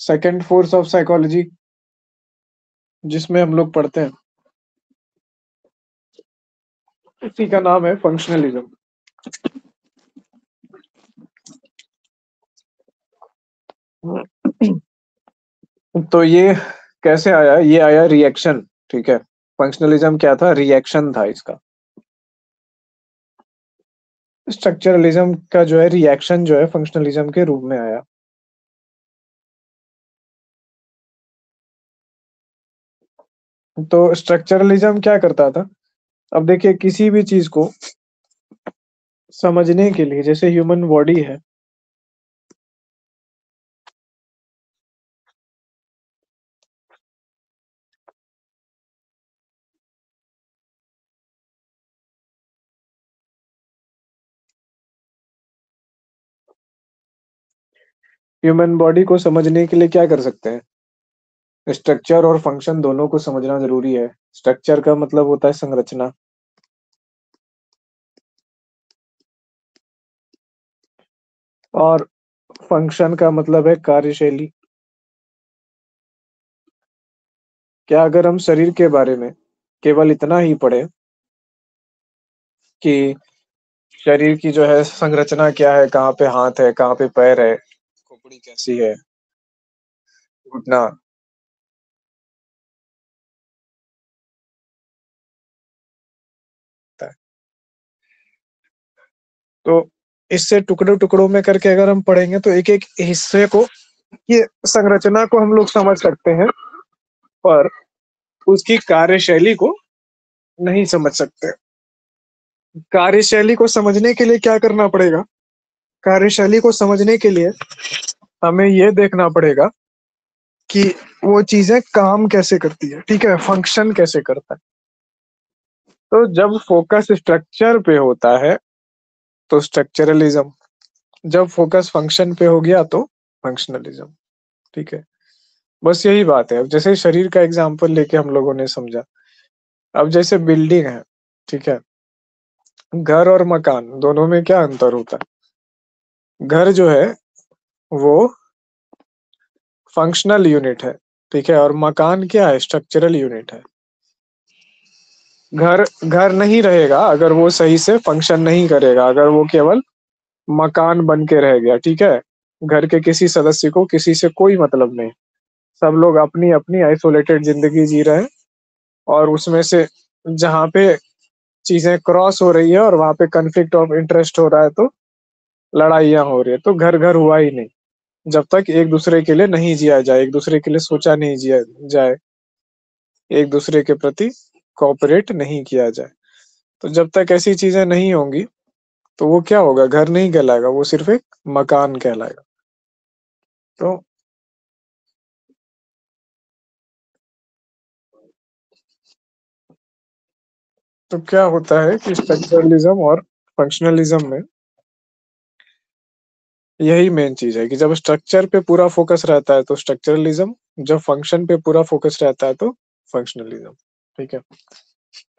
Second force of psychology जिसमें हम लोग पढ़ते हैं, उसी का नाम है फंक्शनलिज्म। तो ये कैसे आया? ये आया रिएक्शन। ठीक है, फंक्शनलिज्म क्या था? रिएक्शन था इसका। स्ट्रक्चरलिज्म का जो है रिएक्शन जो है फंक्शनलिज्म के रूप में आया। तो स्ट्रक्चरलिज्म क्या करता था? अब देखिए, किसी भी चीज को समझने के लिए, जैसे ह्यूमन बॉडी है, ह्यूमन बॉडी को समझने के लिए क्या कर सकते हैं? स्ट्रक्चर और फंक्शन दोनों को समझना जरूरी है। स्ट्रक्चर का मतलब होता है संरचना, और फंक्शन का मतलब है कार्यशैली। क्या अगर हम शरीर के बारे में केवल इतना ही पढ़े कि शरीर की जो है संरचना क्या है, कहाँ पे हाथ है, कहाँ पे पैर है, खोपड़ी कैसी है, घुटना, तो इससे टुकड़ों टुकड़ों में करके अगर हम पढ़ेंगे तो एक एक हिस्से को, ये संरचना को हम लोग समझ सकते हैं, पर उसकी कार्यशैली को नहीं समझ सकते। कार्यशैली को समझने के लिए क्या करना पड़ेगा? कार्यशैली को समझने के लिए हमें यह देखना पड़ेगा कि वो चीजें काम कैसे करती है, ठीक है, फंक्शन कैसे करता है। तो जब फोकस स्ट्रक्चर पे होता है तो स्ट्रक्चरलिज्म, जब फोकस फंक्शन पे हो गया तो फंक्शनलिज्म। ठीक है, बस यही बात है। अब जैसे शरीर का एग्जांपल लेके हम लोगों ने समझा। अब जैसे बिल्डिंग है, ठीक है, घर और मकान दोनों में क्या अंतर होता है? घर जो है वो फंक्शनल यूनिट है, ठीक है, और मकान क्या है? स्ट्रक्चरल यूनिट है। घर घर नहीं रहेगा अगर वो सही से फंक्शन नहीं करेगा, अगर वो केवल मकान बन के रह गया, ठीक है। घर के किसी सदस्य को किसी से कोई मतलब नहीं, सब लोग अपनी अपनी आइसोलेटेड जिंदगी जी रहे हैं, और उसमें से जहाँ पे चीजें क्रॉस हो रही है और वहां पे कन्फ्लिक्ट ऑफ इंटरेस्ट हो रहा है, तो लड़ाइयाँ हो रही है, तो घर घर हुआ ही नहीं। जब तक एक दूसरे के लिए नहीं जिया जाए, एक दूसरे के लिए सोचा नहीं जिया जाए, एक दूसरे के प्रति कोऑपरेट नहीं किया जाए, तो जब तक ऐसी चीजें नहीं होंगी तो वो क्या होगा? घर नहीं कहलाएगा, वो सिर्फ एक मकान कहलाएगा। तो क्या होता है कि स्ट्रक्चरलिज्म और फंक्शनलिज्म में यही मेन चीज है कि जब स्ट्रक्चर पे पूरा फोकस रहता है तो स्ट्रक्चरलिज्म, जब फंक्शन पे पूरा फोकस रहता है तो फंक्शनलिज्म। ठीक है,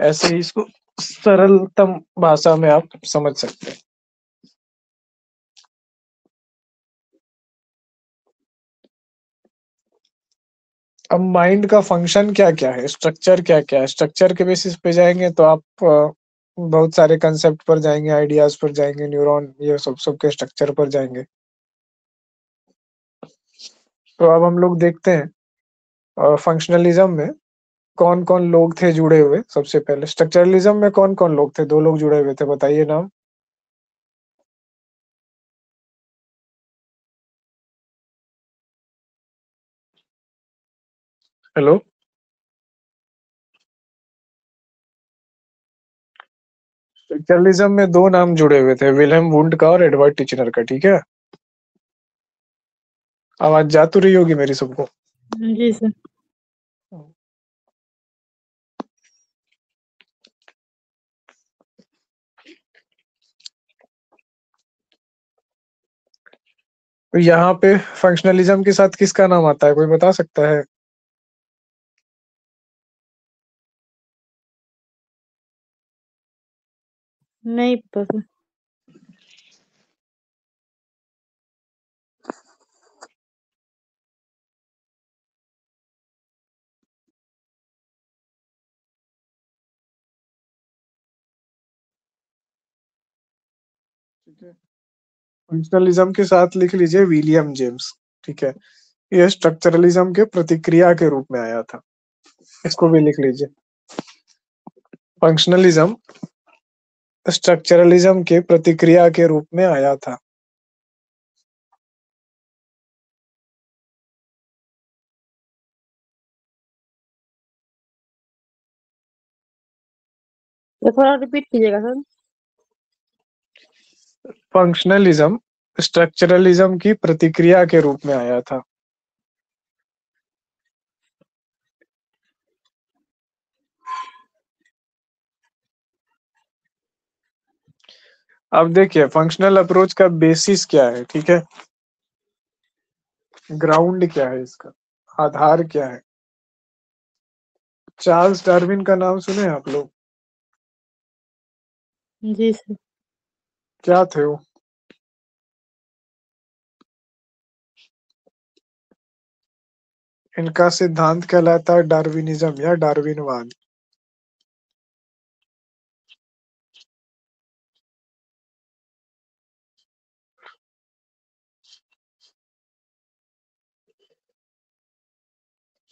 ऐसे ही इसको सरलतम भाषा में आप समझ सकते हैं। अब माइंड का फंक्शन क्या क्या है, स्ट्रक्चर क्या क्या है, स्ट्रक्चर के बेसिस पे जाएंगे तो आप बहुत सारे कंसेप्ट पर जाएंगे, आइडियाज पर जाएंगे, न्यूरॉन, ये सब सब के स्ट्रक्चर पर जाएंगे। तो अब हम लोग देखते हैं फंक्शनलिज्म में कौन कौन लोग थे जुड़े हुए। सबसे पहले स्ट्रक्चरलिज्म में कौन कौन लोग थे? दो लोग जुड़े हुए थे, बताइए नाम। हेलो। स्ट्रक्चरलिज्म में दो नाम जुड़े हुए थे, विलेम वुंड का और एडवर्ड टिचनर का। ठीक है, आवाज जा तो रही होगी मेरी सबको? जी सर। तो यहाँ पे फंक्शनलिज्म के साथ किसका नाम आता है, कोई बता सकता है? नहीं पता सर। ठीक है। फंक्शनलिज्म के साथ लिख लीजिए विलियम जेम्स। ठीक है। ये स्ट्रक्चरलिज्म के प्रतिक्रिया के रूप में आया था, इसको भी लिख लीजिए। फंक्शनलिज्म स्ट्रक्चरलिज्म के प्रतिक्रिया के रूप में आया था। ये थोड़ा रिपीट कीजिएगा सर। फंक्शनलिज्म स्ट्रक्चरलिज्म की प्रतिक्रिया के रूप में आया था। अब देखिए फंक्शनल अप्रोच का बेसिस क्या है, ठीक है, ग्राउंड क्या है, इसका आधार क्या है। चार्ल्स डार्विन का नाम सुने आप लोग? जी सर। क्या थे वो? इनका सिद्धांत कहलाता है डार्विनिज्म या डार्विनवाद।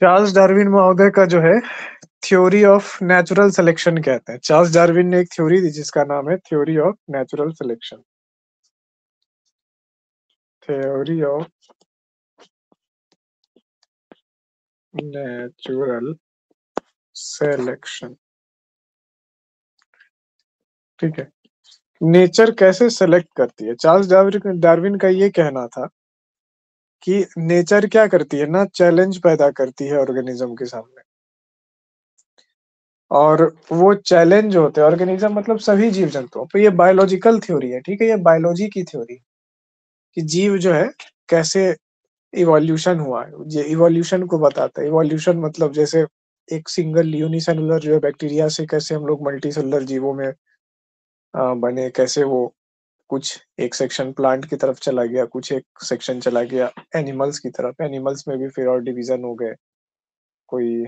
चार्ल्स डार्विन महोदय का जो है थ्योरी ऑफ नेचुरल सिलेक्शन कहते हैं। चार्ल्स डार्विन ने एक थ्योरी दी जिसका नाम है theory of natural selection. Theory of natural selection. ठीक है। नेचर कैसे सेलेक्ट करती है? चार्ल्स डार्विन डार्विन का ये कहना था कि नेचर क्या करती है ना, चैलेंज पैदा करती है ऑर्गेनिज्म के सामने। और वो चैलेंज जो होते हैं ऑर्गेनिज्म मतलब सभी जीव जंतुओं, तो ये बायोलॉजिकल थ्योरी है, ठीक है, ये बायोलॉजी की थ्योरी कि जीव जो है कैसे इवोल्यूशन हुआ है, ये इवोल्यूशन को बताता है। इवोल्यूशन मतलब जैसे एक सिंगल यूनिसेलुलर जो है बैक्टीरिया से कैसे हम लोग मल्टी सेलुलर जीवों में बने, कैसे वो कुछ एक सेक्शन प्लांट की तरफ चला गया, कुछ एक सेक्शन चला गया एनिमल्स की तरफ, एनिमल्स में भी फिर और डिवीजन हो गए, कोई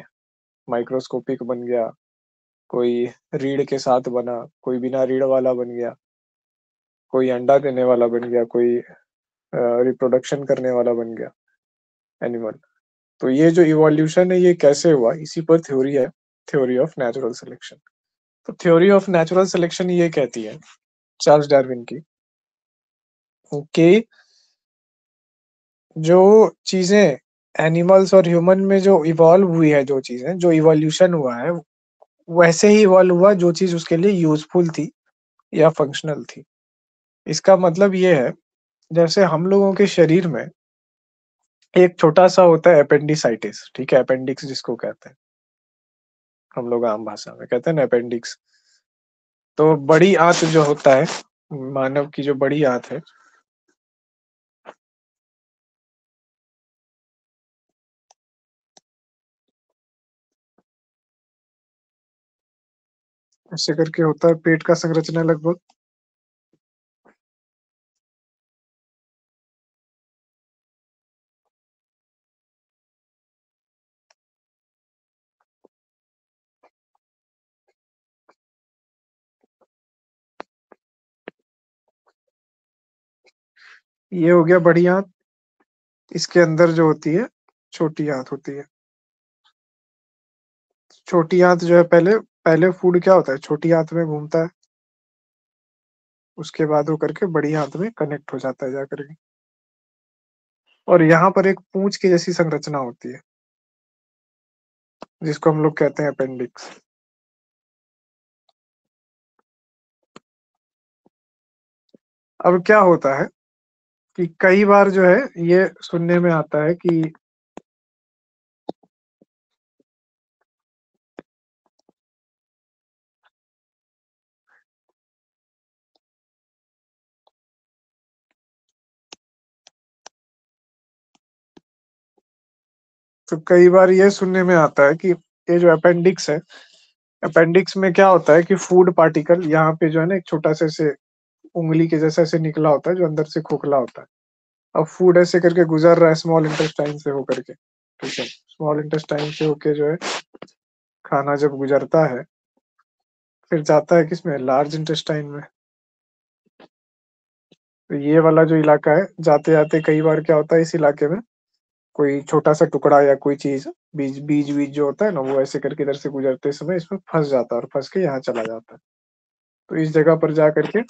माइक्रोस्कोपिक बन गया, कोई रीढ़ के साथ बना, कोई बिना रीढ़ वाला बन गया, कोई अंडा देने वाला बन गया, कोई रिप्रोडक्शन करने वाला बन गया एनिमल। तो ये जो इवोल्यूशन है ये कैसे हुआ, इसी पर थ्योरी है, थ्योरी ऑफ नेचुरल सिलेक्शन। तो थ्योरी ऑफ नेचुरल सिलेक्शन ये कहती है चार्ल्स डार्विन की कि जो चीजें एनिमल्स और ह्यूमन में जो इवॉल्व हुई है, जो चीजें जो इवोल्यूशन हुआ है वैसे ही इवॉल्व हुआ जो चीज उसके लिए यूजफुल थी या फंक्शनल थी। इसका मतलब ये है जैसे हम लोगों के शरीर में एक छोटा सा होता है अपेंडिसाइटिस, ठीक है, अपेंडिक्स जिसको कहते हैं, हम लोग आम भाषा में कहते हैं ना अपेंडिक्स। तो बड़ी आंत जो होता है, मानव की जो बड़ी आंत है, ऐसे करके होता है पेट का संरचना लगभग। ये हो गया बड़ी आंत। इसके अंदर जो होती है छोटी आंत होती है। छोटी आंत जो है पहले पहले फूड क्या होता है, छोटी आंत में घूमता है, उसके बाद वो करके बड़ी आंत में कनेक्ट हो जाता है जाकर के। और यहाँ पर एक पूंछ की जैसी संरचना होती है जिसको हम लोग कहते हैं अपेंडिक्स। अब क्या होता है कि कई बार जो है ये सुनने में आता है कि तो कई बार ये सुनने में आता है कि ये जो अपेंडिक्स है, अपेंडिक्स में क्या होता है कि फूड पार्टिकल यहाँ पे जो है ना एक छोटा सा से उंगली के जैसा ऐसे निकला होता है जो अंदर से खोखला होता है। अब फूड ऐसे करके गुजर रहा है स्मॉल इंटेस्टाइन से होकर के, ठीक है, स्मॉल इंटेस्टाइन से होके जो है खाना जब गुजरता है फिर जाता है किसमें, लार्ज इंटेस्टाइन में। तो ये वाला जो इलाका है, जाते-जाते कई बार क्या होता है इस इलाके में, कोई छोटा-सा टुकड़ा या कोई चीज़ बीज-वीज जो होता है ना, वो ऐसे करके इधर से गुज़रते समय इसमें फँस जाता है और फँस के यहाँ चला जाता है। तो इस जगह पर जा कर के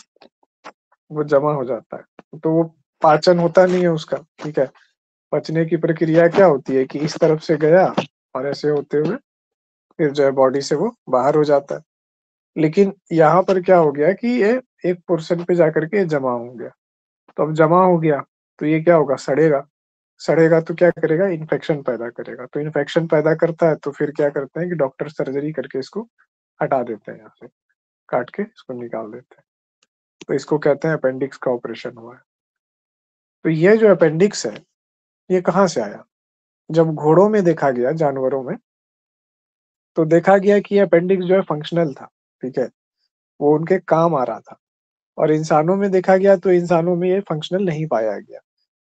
वो जमा हो जाता है। तो वो पाचन होता नहीं है उसका, ठीक है? पचने की प्रक्रिया क्या होती है कि इस तरफ से गया और ऐसे होते हुए फिर जो है बॉडी से वो बाहर हो जाता है। लेकिन यहाँ पर क्या हो गया कि ये एक पोर्शन पे जाकर के जमा हो गया। तो अब जमा हो गया, तो ये क्या होगा, सड़ेगा। सड़ेगा तो क्या करेगा, इन्फेक्शन पैदा करेगा। तो इन्फेक्शन पैदा करता है तो फिर क्या करते हैं कि डॉक्टर सर्जरी करके इसको हटा देते हैं यहाँ से, काट के इसको निकाल देते हैं। तो इसको कहते हैं अपेंडिक्स का ऑपरेशन हुआ है। तो ये जो अपेंडिक्स है, ये कहाँ से आया? जब घोड़ों में देखा गया, जानवरों में, तो देखा गया कि ये अपेंडिक्स जो है फंक्शनल था, ठीक है? वो उनके काम आ रहा था। और इंसानों में देखा गया तो इंसानों में ये फंक्शनल नहीं पाया गया।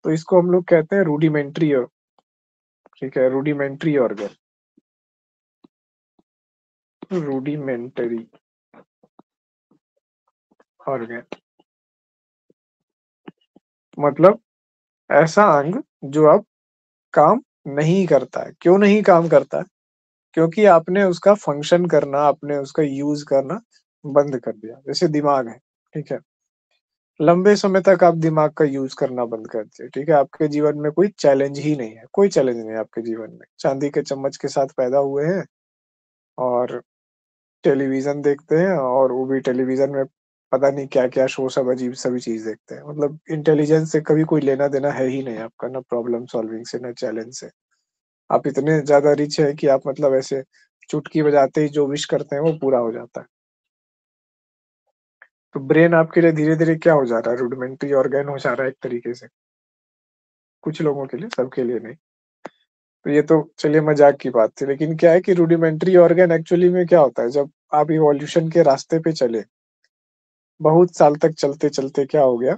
तो इसको हम लोग कहते हैं रूडिमेंट्री, ठीक है? रूडिमेंट्री ऑर्गन, रूडिमेंटरी ऑर्गन मतलब ऐसा अंग जो अब काम नहीं करता है। क्यों नहीं काम करता है? क्योंकि आपने उसका फंक्शन करना, आपने उसका यूज़ करना बंद कर दिया। जैसे दिमाग है, ठीक है? लंबे समय तक आप दिमाग का यूज़ करना बंद कर दिए, ठीक है? आपके जीवन में कोई चैलेंज ही नहीं है, कोई चैलेंज नहीं है आपके जीवन में। चांदी के चम्मच के साथ पैदा हुए हैं और टेलीविज़न देखते हैं, और वो भी टेलीविज़न में पता नहीं क्या-क्या शो, सब अजीब-सी चीज़ देखते हैं। मतलब इंटेलिजेंस से कभी कोई लेना-देना है ही नहीं आपका, ना प्रॉब्लम सॉल्विंग से, ना चैलेंज से। आप इतने ज़्यादा रिच हैं कि आप मतलब ऐसे चुटकी बजाते ही जो विश करते हैं वो पूरा हो जाता है। तो ब्रेन आपके लिए धीरे-धीरे क्या हो जा रहा है, रूडिमेंटरी ऑर्गन हो जा रहा है एक तरीके से। कुछ लोगों के लिए, सबके लिए नहीं। तो ये तो चलिए मज़ाक की बात थी, लेकिन क्या है कि रूडिमेंटरी ऑर्गन एक्चुअली में क्या होता है, जब आप इवोल्यूशन के रास्ते पे चले, बहुत साल तक चलते-चलते क्या हो गया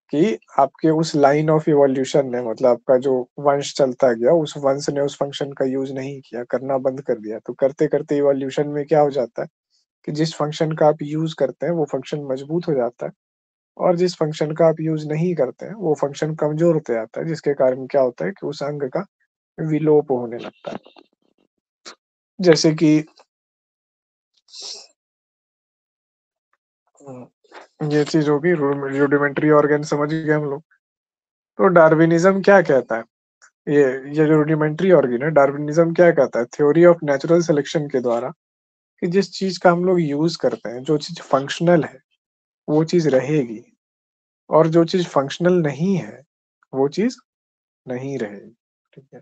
कि आपके उस लाइन ऑफ इवोल्यूशन ने, मतलब आपका जो वंश चलता गया, उस वंश ने उस फंक्शन का यूज़ नहीं किया, करना बंद कर दिया। तो करते-करते इवोल्यूशन में क्या हो जाता है कि जिस फंक्शन का आप यूज़ करते हैं, वो फंक्शन मजबूत हो जाता है, और जिस फंक्शन का आप यूज़ नहीं करते हैं, वो फंक्शन कमज़ोर होते जाता है, जिसके कारण क्या होता है कि उस अंग का विलोप होने लगता है। जैसे कि ये चीज़ होगी, रूडिमेंटरी ऑर्गन समझ गए हम लोग। तो डार्विनिज़्म क्या कहता है? ये ये जो रूडिमेंटरी ऑर्गन है, डार्विनिज़्म क्या कहता है? थ्योरी ऑफ नेचुरल सिलेक्शन के द्वारा, कि जिस चीज़ का हम लोग यूज़ करते हैं, जो चीज़ फंक्शनल है, वो चीज़ रहेगी, और जो चीज़ फंक्शनल नहीं है, वो चीज़ नहीं रहेगी, ठीक है?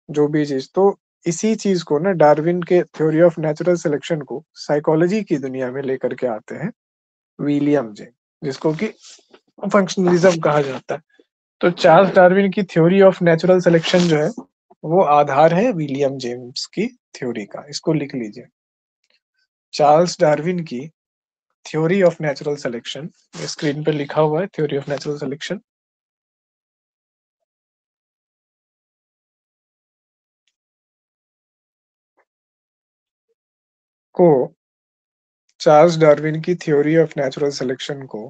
जो भी चीज़, तो इसी चीज़ को ना, डार्विन के थ्योरी ऑफ नेचुरल सिलेक्शन को साइकोलॉजी की दुनिया में लेकर के आते हैं विलियम जेम्स, जिसको कि फंक्शनलिज़्म कहा जाता है। तो चार्ल्स डार्विन की थ्योरी ऑफ नेचुरल सिलेक्शन जो है, वो आधार है विलियम जेम्स की थ्योरी का। इसको लिख लीजिए। चार्ल्स डार्विन की theory of natural selection, screen पे लिखा हुआ है, थ्योरी ऑफ नेचुरल सिलेक्शन को, चार्ल्स डार्विन की थ्योरी ऑफ नेचुरल सिलेक्शन को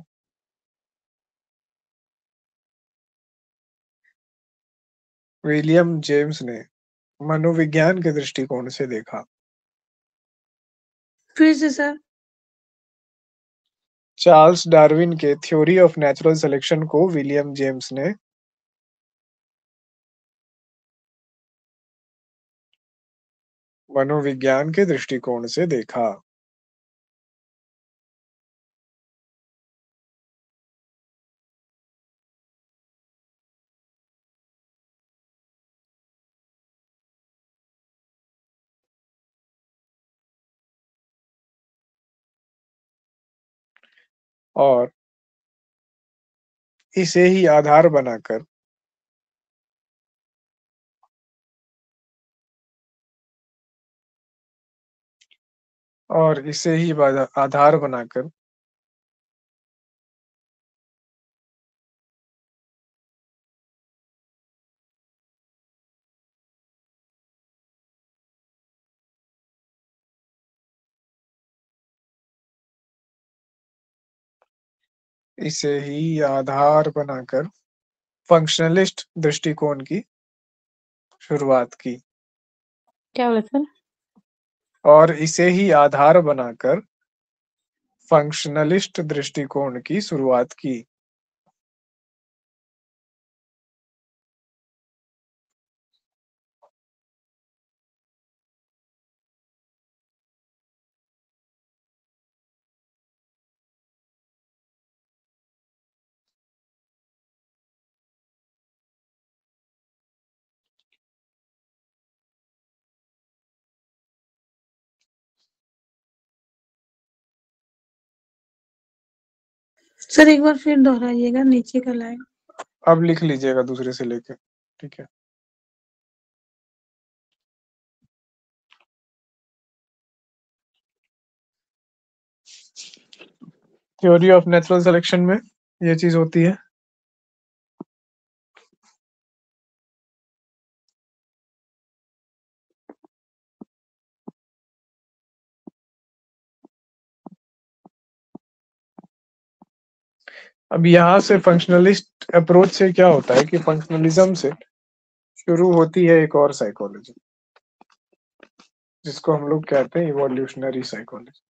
विलियम जेम्स ने मनोविज्ञान के दृष्टिकोण से देखा। फिर से सर। चार्ल्स डार्विन के थ्योरी ऑफ नेचुरल सिलेक्शन को विलियम जेम्स ने मनोविज्ञान के दृष्टिकोण से देखा। और इसे ही आधार बनाकर, और इसे ही आधार बनाकर इसे ही आधार बनाकर फंक्शनलिस्ट दृष्टिकोण की शुरुआत की। क्या बोले सर? और इसे ही आधार बनाकर फंक्शनलिस्ट दृष्टिकोण की शुरुआत की। सर एक बार फिर दोहराइएगा नीचे का लाइन। अब लिख लीजिएगा दूसरे से लेके, ठीक है। थ्योरी ऑफ नेचुरल सिलेक्शन में ये चीज होती है। अब यहाँ से फंक्शनलिस्ट अप्रोच से क्या होता है कि फंक्शनलिज्म से शुरू होती है एक और साइकोलॉजी, जिसको हम लोग कहते हैं इवोल्यूशनरी साइकोलॉजी।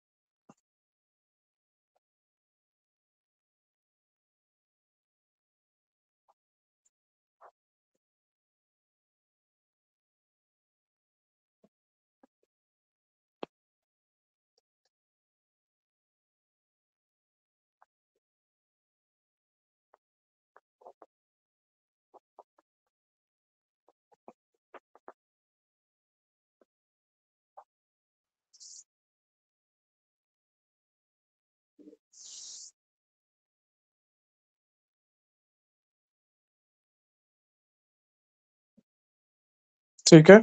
ठीक है।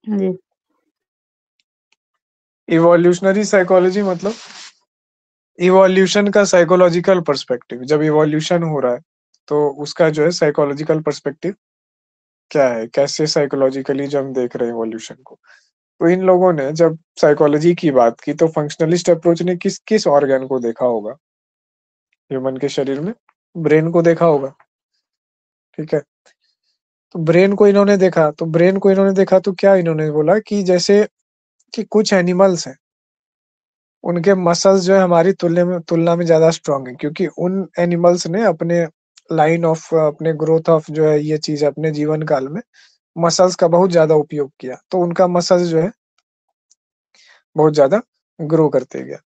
जी। इवोल्यूशनरी साइकोलॉजी मतलब इवोल्यूशन का साइकोलॉजिकल पर्सपेक्टिव। जब इवोल्यूशन हो रहा है तो उसका जो है साइकोलॉजिकल पर्सपेक्टिव क्या है, कैसे साइकोलॉजिकली जो हम देख रहे हैं इवोल्यूशन को। तो इन लोगों ने जब साइकोलॉजी की बात की तो फंक्शनलिस्ट अप्रोच ने किस किस ऑर्गन को देखा होगा ह्यूमन के शरीर में? ब्रेन को देखा होगा, ठीक है। तो ब्रेन को इन्होंने देखा तो क्या इन्होंने बोला कि जैसे कि कुछ एनिमल्स हैं, उनके मसल्स जो है हमारी तुलना में ज्यादा स्ट्रांग है, क्योंकि उन एनिमल्स ने अपने लाइन ऑफ अपने ग्रोथ ऑफ जो है ये चीज अपने जीवन काल में मसल्स का बहुत ज्यादा उपयोग किया, तो उनका मसल्स जो है बहुत ज्यादा ग्रो करते गया।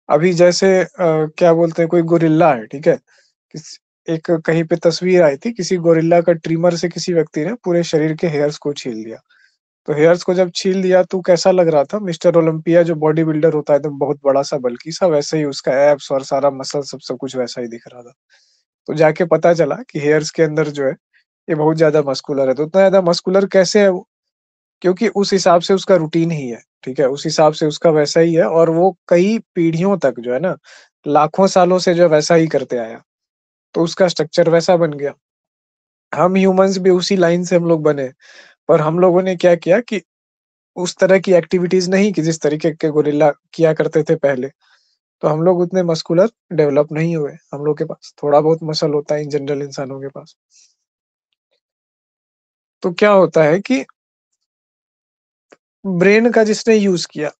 अभी जैसे क्या बोलते हैं, कोई गोरिल्ला है, ठीक है। किस एक कहीं पे तस्वीर आई थी, किसी गोरिल्ला का ट्रिमर से किसी व्यक्ति ने पूरे शरीर के हेयर्स को छील दिया। तो हेयर्स को जब छील दिया तो कैसा लग रहा था? मिस्टर ओलंपिया जो बॉडी बिल्डर होता है एकदम बहुत बड़ा सा बल्कि सा, वैसे ही उसका एब्स और सारा मसल सब कुछ वैसा ही दिख रहा था। तो जाके पता चला कि हेयर्स के अंदर जो है ये बहुत ज्यादा मस्कुलर है। तो उतना ज्यादा मस्कुलर कैसे है वो? क्योंकि उस हिसाब से उसका रूटीन ही है, ठीक है। उस हिसाब से उसका वैसा ही है, और वो कई पीढ़ियों तक जो है ना, लाखों सालों से जो वैसा ही करते आया, तो उसका स्ट्रक्चर वैसा बन गया। हम ह्यूमंस भी उसी लाइन से हम लोग बने, पर हम लोगों ने क्या किया कि उस तरह की एक्टिविटीज नहीं की जिस तरीके के गोरिल्ला किया करते थे पहले। तो हम लोग उतने मस्कुलर डेवलप नहीं हुए, हम लोग के पास थोड़ा बहुत मसल होता है इन जनरल इंसानों के पास। तो क्या होता है कि ब्रेन का जिसने यूज किया,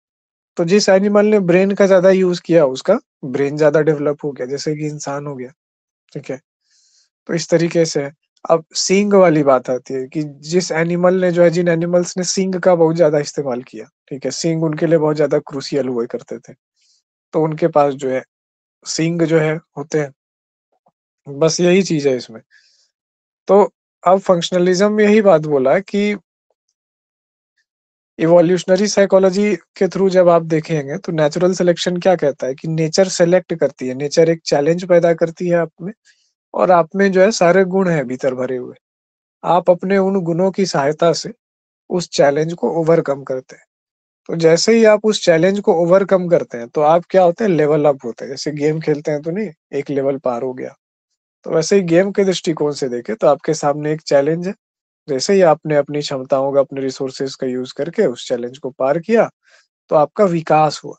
तो जिस एनिमल ने ब्रेन का ज्यादा यूज किया उसका ब्रेन ज्यादा डेवलप हो गया, जैसे कि इंसान हो गया, ठीक है। तो इस तरीके से है। अब सींग वाली बात आती है कि जिस एनिमल ने जो है, जिन एनिमल्स ने सींग का बहुत ज्यादा इस्तेमाल किया, ठीक है, सींग उनके लिए बहुत ज्यादा क्रूसियल हुआ करते थे, तो उनके पास जो है सींग जो है होते हैं। बस यही चीज है इसमें। तो अब फंक्शनलिज्म में यही बात बोला कि इवोल्यूशनरी साइकोलॉजी के थ्रू जब आप देखेंगे तो नेचुरल सिलेक्शन क्या कहता है कि नेचर सेलेक्ट करती है, नेचर एक चैलेंज पैदा करती है आप में, और आप में जो है सारे गुण हैं भीतर भरे हुए। आप अपने उन गुणों की सहायता से उस चैलेंज को ओवरकम करते हैं। तो जैसे ही आप उस चैलेंज को ओवरकम करते हैं तो आप क्या होते हैं, लेवल अप होते हैं। जैसे गेम खेलते हैं तो नहीं, एक लेवल पार हो गया, तो वैसे ही गेम के दृष्टिकोण से देखें तो आपके सामने एक चैलेंज है। जैसे ही आपने अपनी क्षमताओं का, अपने रिसोर्सेज का यूज करके उस चैलेंज को पार किया, तो आपका विकास हुआ।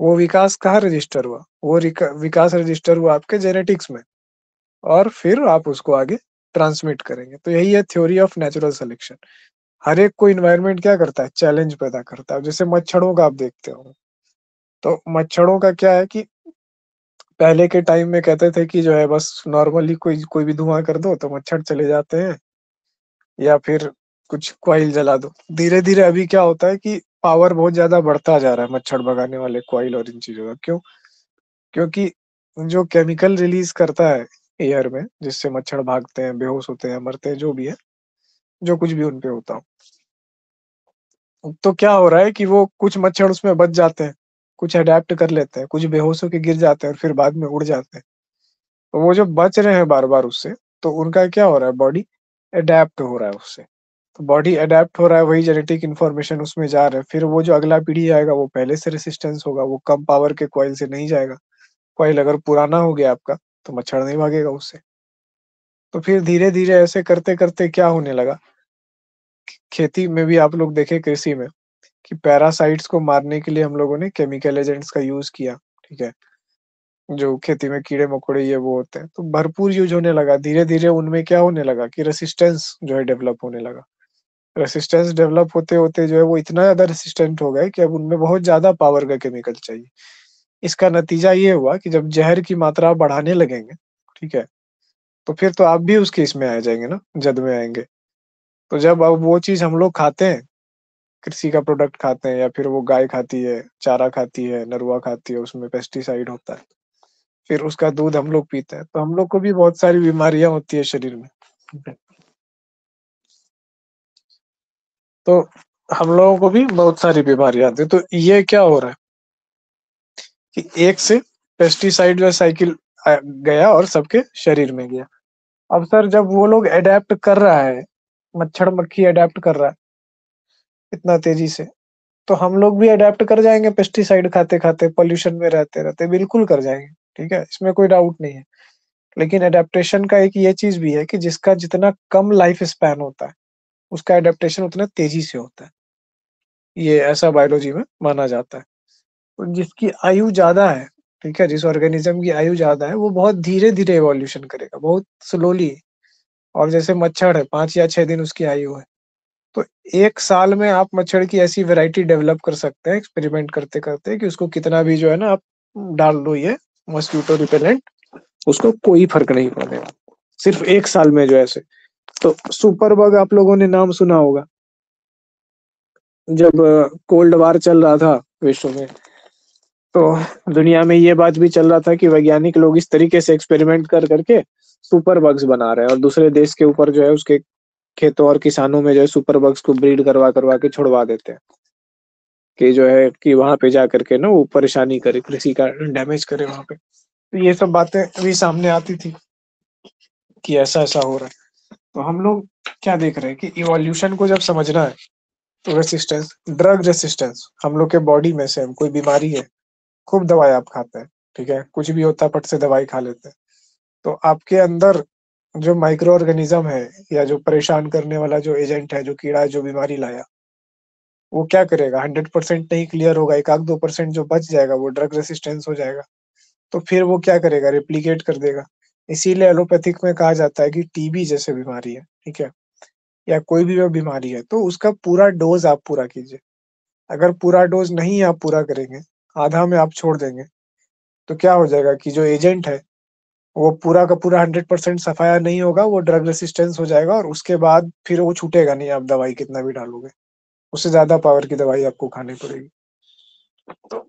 वो विकास कहाँ रजिस्टर हुआ? वो विकास रजिस्टर हुआ आपके जेनेटिक्स में, और फिर आप उसको आगे ट्रांसमिट करेंगे। तो यही है थ्योरी ऑफ नेचुरल सिलेक्शन। हर एक को इन्वायरमेंट क्या करता है? चैलेंज पैदा करता है। जैसे मच्छरों का आप देखते हो, तो मच्छरों का क्या है कि पहले के टाइम में कहते थे कि जो है बस नॉर्मली कोई कोई भी धुआं कर दो तो मच्छर चले जाते हैं, या फिर कुछ कॉइल जला दो। धीरे धीरे अभी क्या होता है कि पावर बहुत ज्यादा बढ़ता जा रहा है मच्छर भगाने वाले कॉइल और इन चीजों का। क्यों? क्योंकि जो केमिकल रिलीज करता है एयर में, जिससे मच्छर भागते हैं, बेहोश होते हैं, मरते हैं, जो भी है, जो कुछ भी उनपे होता हो, तो क्या हो रहा है कि वो कुछ मच्छर उसमें बच जाते हैं, कुछ अडेप्ट कर लेते हैं, कुछ बेहोश होके गिर जाते हैं और फिर बाद में उड़ जाते हैं। तो वो जो बच रहे हैं बार बार उससे, तो उनका क्या हो रहा है? बॉडी अडेप्ट हो रहा है उससे। तो बॉडी अडेप्ट हो रहा है, वही जेनेटिक इन्फॉर्मेशन उसमें जा रहा है। फिर वो जो अगला पीढ़ी आएगा वो पहले से रेसिस्टेंस होगा, वो कम पावर के कॉइल से नहीं जाएगा। कॉइल अगर पुराना हो गया आपका, तो मच्छर नहीं भागेगा उससे। तो फिर धीरे धीरे ऐसे करते करते क्या होने लगा, खेती में भी आप लोग देखे, कृषि में, कि पैरासाइट्स को मारने के लिए हम लोगों ने केमिकल एजेंट्स का यूज किया। ठीक है, जो खेती में कीड़े मकोड़े ये वो होते हैं, तो भरपूर यूज होने लगा। धीरे धीरे उनमें क्या होने लगा कि रेसिस्टेंस जो है डेवलप होने लगा। रेसिस्टेंस डेवलप होते होते जो है वो इतना ज्यादा रेसिस्टेंट हो गए कि अब उनमें बहुत ज्यादा पावर का केमिकल चाहिए। इसका नतीजा ये हुआ कि जब जहर की मात्रा बढ़ाने लगेंगे, ठीक है, तो फिर तो आप भी उस केस में आ जाएंगे ना, जद में आएंगे। तो जब अब वो चीज हम लोग खाते हैं, कृषि का प्रोडक्ट खाते हैं, या फिर वो गाय खाती है, चारा खाती है, नरुआ खाती है, उसमें पेस्टिसाइड होता है, फिर उसका दूध हम लोग पीते हैं, तो हम लोग को भी बहुत सारी बीमारियां होती है शरीर में। तो हम लोगों को भी बहुत सारी बीमारियां आती है। तो ये क्या हो रहा है कि एक से पेस्टिसाइड जो साइकिल गया और सबके शरीर में गया। अब सर जब वो लोग अडेप्ट कर रहा है, मच्छर मक्खी अडेप्ट कर रहा है इतना तेजी से, तो हम लोग भी अडेप्ट कर जाएंगे पेस्टिसाइड खाते खाते, पोल्यूशन में रहते रहते, बिल्कुल कर जाएंगे। ठीक है, इसमें कोई डाउट नहीं है। लेकिन अडेप्टेशन का एक ये चीज भी है कि जिसका जितना कम लाइफ स्पैन होता है, उसका अडेप्टेशन उतना तेजी से होता है। ये ऐसा बायोलॉजी में माना जाता है। तो जिसकी आयु ज्यादा है, ठीक है, जिस ऑर्गेनिज्म की आयु ज्यादा है, वो बहुत धीरे धीरे इवोल्यूशन करेगा, बहुत स्लोली। और जैसे मच्छर है, 5 या 6 दिन उसकी आयु है, तो 1 साल में आप मच्छर की ऐसी वैरायटी डेवलप कर सकते हैं एक्सपेरिमेंट करते करते, कि उसको कितना भी जो है ना आप डाल दो ये मॉस्किटो रिपेलेंट, उसको कोई फर्क नहीं पड़ेगा, सिर्फ 1 साल में जो ऐसे। तो सुपर बग आप लोगों ने नाम सुना होगा। जब कोल्ड वार चल रहा था विश्व में, तो दुनिया में ये बात भी चल रहा था कि वैज्ञानिक लोग इस तरीके से एक्सपेरिमेंट कर करके सुपर बग्स बना रहे हैं, और दूसरे देश के ऊपर जो है उसके खेतों और किसानों में जो है सुपर बग्स को ब्रीड करवा करवा के छुड़वा देते हैं, कि जो है कि वहां पे जा करके ना वो परेशानी करे, कृषि का डैमेज करे वहां पे। तो ये सब बातें भी सामने आती थी कि ऐसा ऐसा हो रहा है। तो हम लोग क्या देख रहे हैं कि इवोल्यूशन को जब समझना है, तो रेसिस्टेंस, ड्रग रेसिस्टेंस, हम लोग के बॉडी में से कोई बीमारी है, खूब दवाई आप खाते हैं, ठीक है, कुछ भी होता है पट से दवाई खा लेते हैं, तो आपके अंदर जो माइक्रो ऑर्गेनिज्म है, या जो परेशान करने वाला जो एजेंट है, जो कीड़ा है, जो बीमारी लाया, वो क्या करेगा? 100% नहीं क्लियर होगा, 1-2% जो बच जाएगा वो ड्रग रेसिस्टेंस हो जाएगा। तो फिर वो क्या करेगा? रेप्लिकेट कर देगा। इसीलिए एलोपैथिक में कहा जाता है कि टीबी जैसे बीमारी है, ठीक है, या कोई भी वो बीमारी है, तो उसका पूरा डोज आप पूरा कीजिए। अगर पूरा डोज नहीं आप पूरा करेंगे, आधा में आप छोड़ देंगे, तो क्या हो जाएगा कि जो एजेंट है वो पूरा का पूरा 100% सफाया नहीं होगा, वो ड्रग रेसिस्टेंस हो जाएगा, और उसके बाद फिर वो छूटेगा नहीं, आप दवाई कितना भी डालोगे, उससे ज्यादा पावर की दवाई आपको खानी पड़ेगी। तो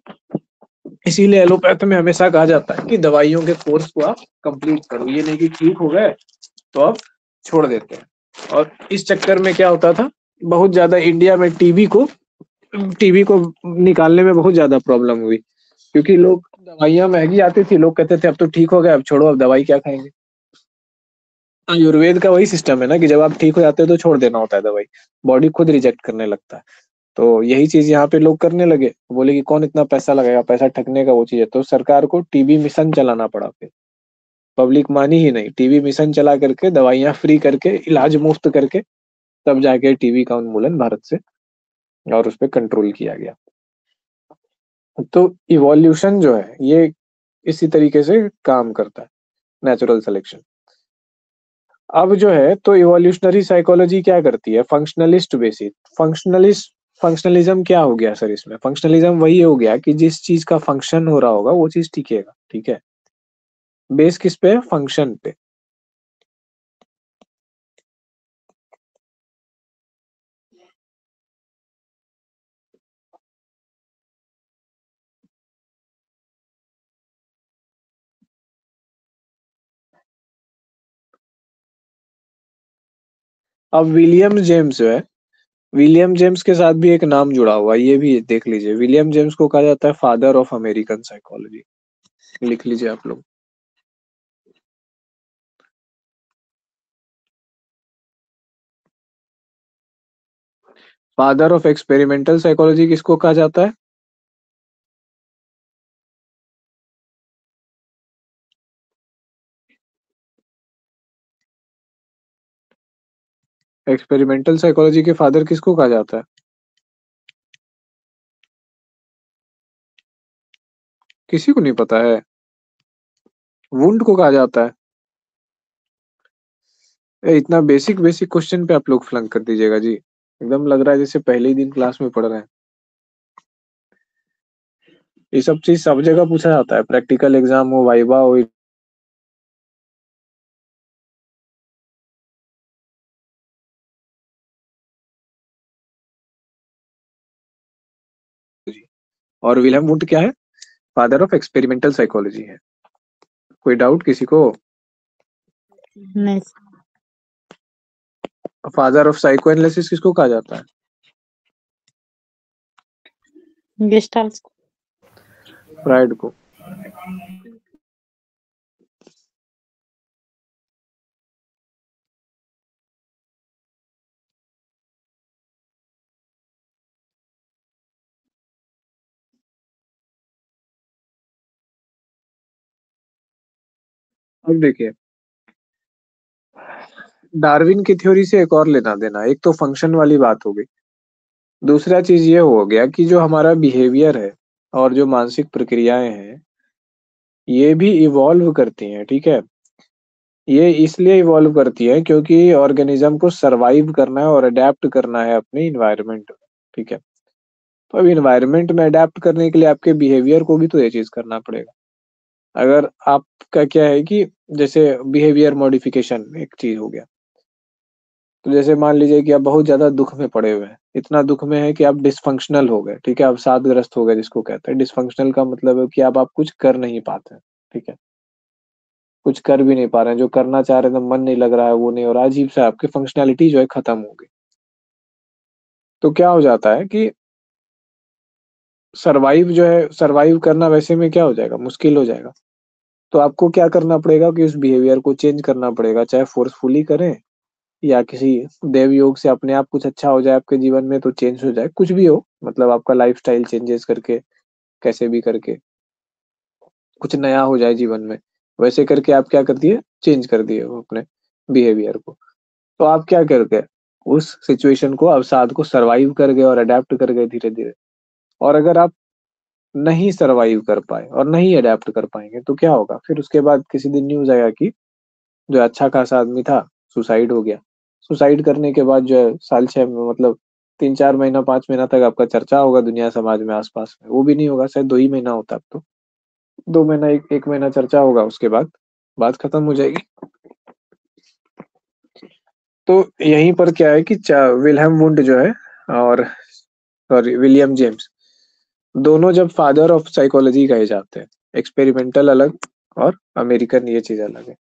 इसीलिए एलोपैथ में हमेशा कहा जाता है कि दवाइयों के कोर्स को आप कंप्लीट करो, ये नहीं कि ठीक हो गए तो आप छोड़ देते हैं। और इस चक्कर में क्या होता था, बहुत ज्यादा इंडिया में टीबी को निकालने में बहुत ज्यादा प्रॉब्लम हुई, क्योंकि लोग, दवाइयां महंगी आती थी, लोग कहते थे अब तो ठीक हो गया, अब छोड़ो, अब दवाई क्या खाएंगे। आयुर्वेद का वही सिस्टम है ना कि जब आप ठीक हो जाते हो तो छोड़ देना होता है दवाई, बॉडी खुद रिजेक्ट करने लगता है। तो यही चीज यहाँ पे लोग करने लगे, बोले कि कौन इतना पैसा लगाएगा, पैसा ठगने का वो चीज है। तो सरकार को टीबी मिशन चलाना पड़ा, फिर पब्लिक मानी ही नहीं, टीबी मिशन चला करके दवाइयां फ्री करके, इलाज मुफ्त करके, तब जाके टीबी का उन्मूलन भारत से और उस पर कंट्रोल किया गया। तो इवोल्यूशन जो है ये इसी तरीके से काम करता है, नेचुरल सिलेक्शन। अब जो है तो इवोल्यूशनरी साइकोलॉजी क्या करती है, फंक्शनलिस्ट बेसिस। फंक्शनलिज्म क्या हो गया सर इसमें? फंक्शनलिज्म वही हो गया कि जिस चीज का फंक्शन हो रहा होगा वो चीज टिकेगा, ठीक है। बेस किस पे है? फंक्शन पे। अब विलियम जेम्स जो है, विलियम जेम्स के साथ भी एक नाम जुड़ा हुआ है, ये भी देख लीजिए। विलियम जेम्स को कहा जाता है फादर ऑफ अमेरिकन साइकोलॉजी। लिख लीजिए आप लोग। फादर ऑफ एक्सपेरिमेंटल साइकोलॉजी किसको कहा जाता है? एक्सपेरिमेंटल साइकोलॉजी के फादर किसको कहा जाता है? किसी को नहीं पता है? वुंड को कहा जाता है। इतना बेसिक बेसिक क्वेश्चन पे आप लोग फ्लंक कर दीजिएगा जी, एकदम लग रहा है जैसे पहले ही दिन क्लास में पढ़ रहे हैं। ये सब चीज सब जगह पूछा जाता है, प्रैक्टिकल एग्जाम हो, वाइवा हो। और विलियम वुंड क्या है? फादर ऑफ एक्सपेरिमेंटल साइकोलॉजी है। कोई डाउट किसी को? नहीं। फादर ऑफ साइको एनालिसिस किसको कहा जाता है? गेस्टाल्ट। फ्रायड को। अब देखिए, डार्विन की थ्योरी से एक और लेना देना, एक तो फंक्शन वाली बात हो गई, दूसरा चीज ये हो गया कि जो हमारा बिहेवियर है और जो मानसिक प्रक्रियाएं हैं ये भी इवॉल्व करती हैं, ठीक है। ये इसलिए इवॉल्व करती है क्योंकि ऑर्गेनिज्म को सरवाइव करना है और अडेप्ट करना है अपने इन्वायरमेंट में, ठीक है। तो अब इन्वायरमेंट में अडेप्ट करने के लिए आपके बिहेवियर को भी तो ये चीज करना पड़ेगा। अगर आपका क्या है कि जैसे बिहेवियर मॉडिफिकेशन एक चीज हो गया, तो जैसे मान लीजिए कि आप बहुत ज्यादा दुख में पड़े हुए हैं, इतना दुख में है कि आप डिसफंक्शनल हो गए, ठीक है, आप सादग्रस्त हो गए, जिसको कहते हैं डिसफंक्शनल का मतलब है कि आप कुछ कर नहीं पाते हैं, ठीक है। कुछ कर भी नहीं पा रहे हैं, जो करना चाह रहे थे मन नहीं लग रहा है, वो नहीं हो रहा, अजीब सा आपकी फंक्शनैलिटी जो है खत्म हो गई। तो क्या हो जाता है कि सरवाइव जो है, सरवाइव करना वैसे में क्या हो जाएगा, मुश्किल हो जाएगा। तो आपको क्या करना पड़ेगा कि उस बिहेवियर को चेंज करना पड़ेगा, चाहे फोर्सफुली करें या किसी देव योग से अपने आप कुछ अच्छा हो जाए आपके जीवन में तो चेंज हो जाए, कुछ भी हो, मतलब आपका लाइफस्टाइल चेंजेस करके, कैसे भी करके कुछ नया हो जाए जीवन में, वैसे करके आप क्या कर दिए, चेंज कर दिए वो अपने बिहेवियर को। तो आप क्या कर गए, उस सिचुएशन को, अवसाद को सरवाइव कर गए और अडेप्ट कर गए धीरे धीरे। और अगर आप नहीं सरवाइव कर पाए और नहीं अडेप्ट कर पाएंगे तो क्या होगा, फिर उसके बाद किसी दिन न्यूज आएगा कि जो अच्छा खासा आदमी था सुसाइड हो गया। सुसाइड करने के बाद जो है साल छह में, मतलब 3-4 महीना 5 महीना तक आपका चर्चा होगा दुनिया समाज में, आसपास में। वो भी नहीं होगा, शायद 2 ही महीना होता, अब तो 2 महीना, एक महीना चर्चा होगा, उसके बाद बात खत्म हो जाएगी। तो यहीं पर क्या है कि विल्हेम वुंड जो है और सॉरी विलियम जेम्स, दोनों जब फादर ऑफ साइकोलॉजी कहे जाते हैं, एक्सपेरिमेंटल अलग और अमेरिकन ये चीज अलग है।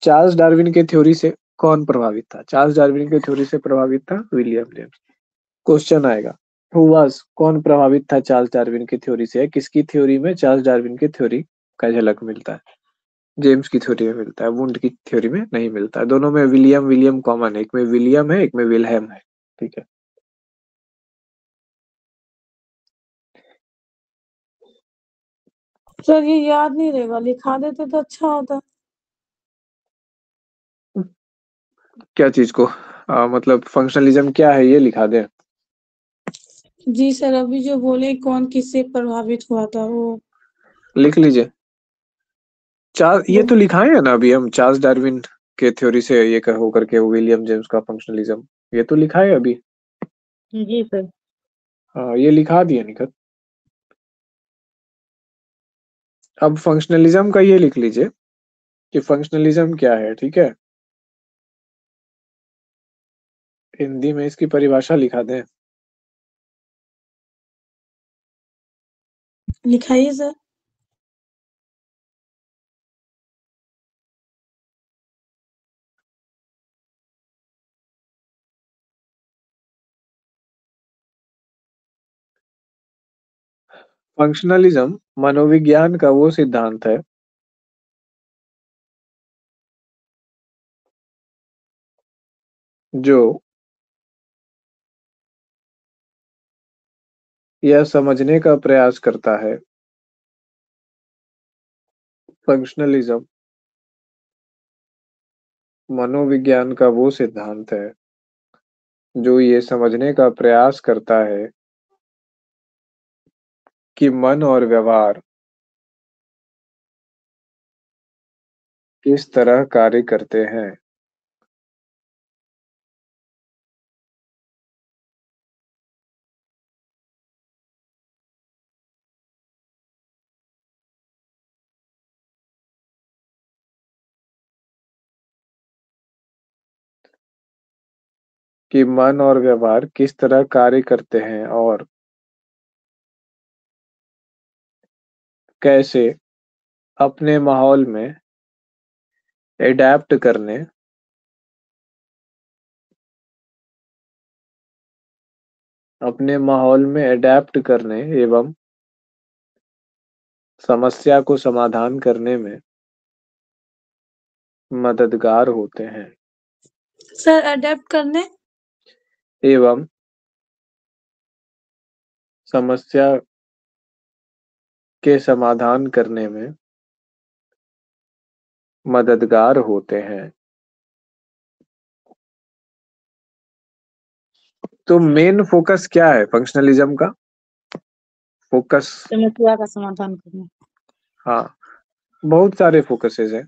चार्ल्स डार्विन के थ्योरी से कौन प्रभावित था? चार्ल्स डार्विन के थ्योरी से प्रभावित था विलियम जेम्स। क्वेश्चन आएगा, हु वाज, कौन प्रभावित था चार्ल्स डार्विन की थ्योरी से? किसकी थ्योरी में चार्ल्स डार्विन की थ्योरी का झलक मिलता है? जेम्स की थ्योरी में मिलता है, वुंड की थ्योरी में नहीं मिलता है। दोनों में विलियम विलियम कॉमन है, एक में विलियम है एक में विलहेम है, ठीक है। सर ये याद नहीं रहेगा, लिखा देते तो अच्छा होता। क्या चीज को? मतलब फंक्शनलिज्म क्या है ये लिखा दे। जी सर, अभी जो बोले कौन किससे प्रभावित हुआ था वो लिख लीजिए। ये तो लिखाए है ना अभी हम, चार्ल्स डार्विन के थ्योरी से ये हो करके विलियम जेम्स का फंक्शनलिज्म, ये तो लिखा है अभी। जी सर। हाँ ये लिखा दिया निखत। अब फंक्शनलिज्म का ये लिख लीजिए कि फंक्शनलिज्म क्या है, ठीक है। हिंदी में इसकी परिभाषा लिखा दें। लिखाइए सर। फंक्शनलिज्म मनोविज्ञान का वो सिद्धांत है जो यह समझने का प्रयास करता है, फंक्शनलिज्म मनोविज्ञान का वो सिद्धांत है जो ये समझने का प्रयास करता है कि मन और व्यवहार किस तरह कार्य करते हैं। कि मन और व्यवहार किस तरह कार्य करते हैं और कैसे अपने माहौल में एडेप्ट करने, अपने माहौल में एडेप्ट करने एवं समस्या को समाधान करने में मददगार होते हैं, सर अडेप्ट करने। एवं समस्या के समाधान करने में मददगार होते हैं। तो मेन फोकस क्या है फंक्शनलिज्म का? फोकस, समस्या का समाधान करने। हाँ बहुत सारे फोकसेस हैं।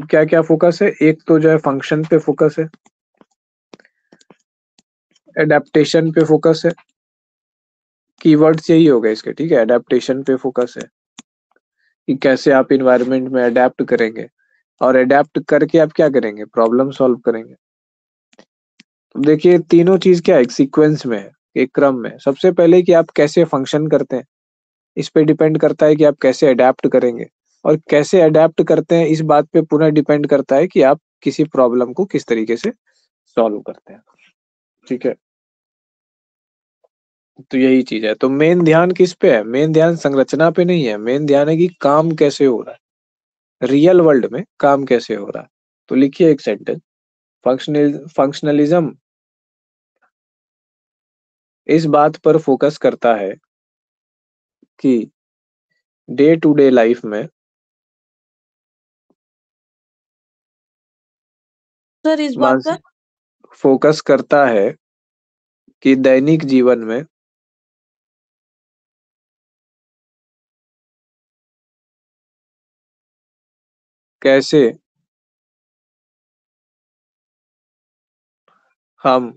क्या क्या फोकस है? एक तो जो है फंक्शन पे फोकस है, एडेप्टेशन पे फोकस है, कीवर्ड्स यही हो गए इसके, ठीक है। एडेप्टेशन पे फोकस है कि कैसे आप इन्वायरमेंट में अडेप्ट करेंगे, और अडेप्ट करके आप क्या करेंगे, प्रॉब्लम सॉल्व करेंगे। तो देखिए तीनों चीज क्या है, एक सीक्वेंस में है, एक क्रम में। सबसे पहले कि आप कैसे फंक्शन करते हैं, इस पे डिपेंड करता है कि आप कैसे अडेप्ट करेंगे, और कैसे अडेप्ट करते हैं इस बात पे पुनः डिपेंड करता है कि आप किसी प्रॉब्लम को किस तरीके से सॉल्व करते हैं, ठीक है। तो यही चीज है। तो मेन ध्यान किस पे है? मेन ध्यान संरचना पे नहीं है, मेन ध्यान है कि काम कैसे हो रहा है, रियल वर्ल्ड में काम कैसे हो रहा है। तो लिखिए एक सेंटेंस, फंक्शनलिज्म इस बात पर फोकस करता है कि डे टू डे लाइफ में, सर इस बात पर। मानसिक फोकस करता है कि दैनिक जीवन में कैसे हम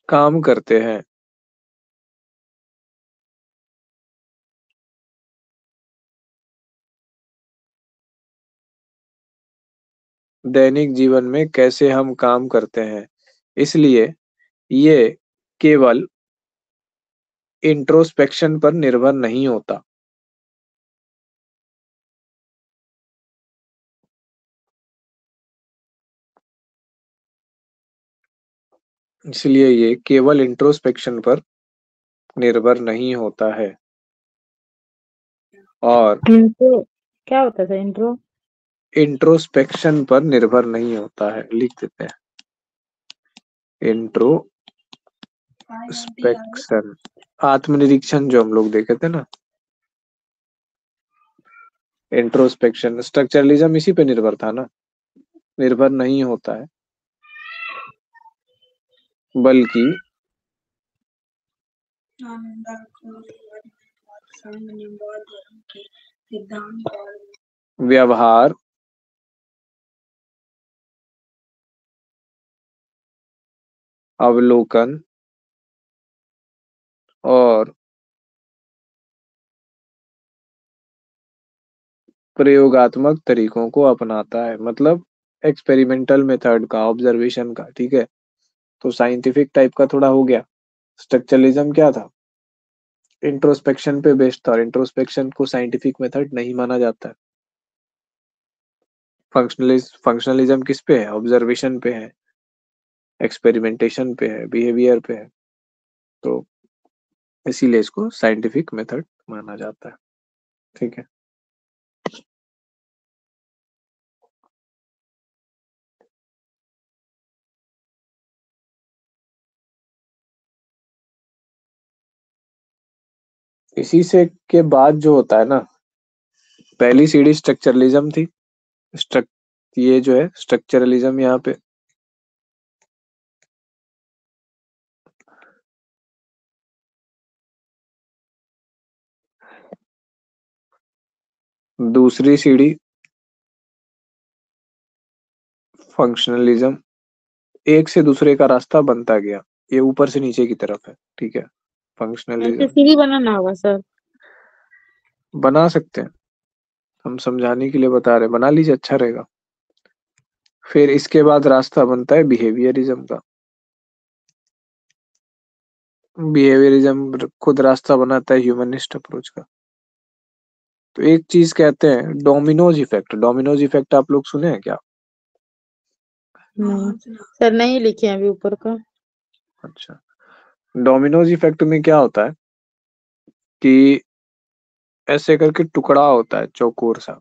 काम करते हैं, दैनिक जीवन में कैसे हम काम करते हैं। इसलिए ये केवल इंट्रोस्पेक्शन पर निर्भर नहीं होता, इसलिए ये केवल इंट्रोस्पेक्शन पर निर्भर नहीं होता है, और इंट्रो क्या होता था? इंट्रो इंट्रोस्पेक्शन पर निर्भर नहीं होता है, लिख देते हैं इंट्रोस्पेक्शन, आत्मनिरीक्षण जो हम लोग देखे थे ना, इंट्रोस्पेक्शन। स्ट्रक्चरलिज्म इसी पे निर्भर था ना। निर्भर नहीं होता है, बल्कि व्यवहार, अवलोकन और प्रयोगात्मक तरीकों को अपनाता है। मतलब एक्सपेरिमेंटल मेथड का, ऑब्जर्वेशन का, ठीक है। तो साइंटिफिक टाइप का थोड़ा हो गया। स्ट्रक्चरलिज्म क्या था? इंट्रोस्पेक्शन पे बेस्ड था, और इंट्रोस्पेक्शन को साइंटिफिक मेथड नहीं माना जाता है। फंक्शनलिज्म किस पे है? ऑब्जर्वेशन पे है, एक्सपेरिमेंटेशन पे है, बिहेवियर पे है। तो इसीलिए इसको साइंटिफिक मेथड माना जाता है, ठीक है। इसी से के बाद जो होता है ना, पहली सीढ़ी स्ट्रक्चरलिज्म थी। स्ट्रक ये जो है स्ट्रक्चरलिज्म यहाँ पे। दूसरी सीढ़ी फंक्शनलिज्म। एक से दूसरे का रास्ता बनता गया, ये ऊपर से नीचे की तरफ है, ठीक है। ऐसे फंक्शनलिज्म सीढ़ी बनाना होगा सर? बना सकते हैं, हम समझाने के लिए बता रहे हैं, बना लीजिए, अच्छा रहेगा। फिर इसके बाद रास्ता बनता है बिहेवियरिज्म का। बिहेवियरिज्म खुद रास्ता बनाता है ह्यूमनिस्ट अप्रोच का। तो एक चीज कहते हैं डोमिनोज इफेक्ट। डोमिनोज इफेक्ट आप लोग सुने हैं क्या? नहीं सर, नहीं लिखे हैं अभी ऊपर का। अच्छा, डोमिनोज इफेक्ट में क्या होता है कि ऐसे करके टुकड़ा होता है चौकोर सा,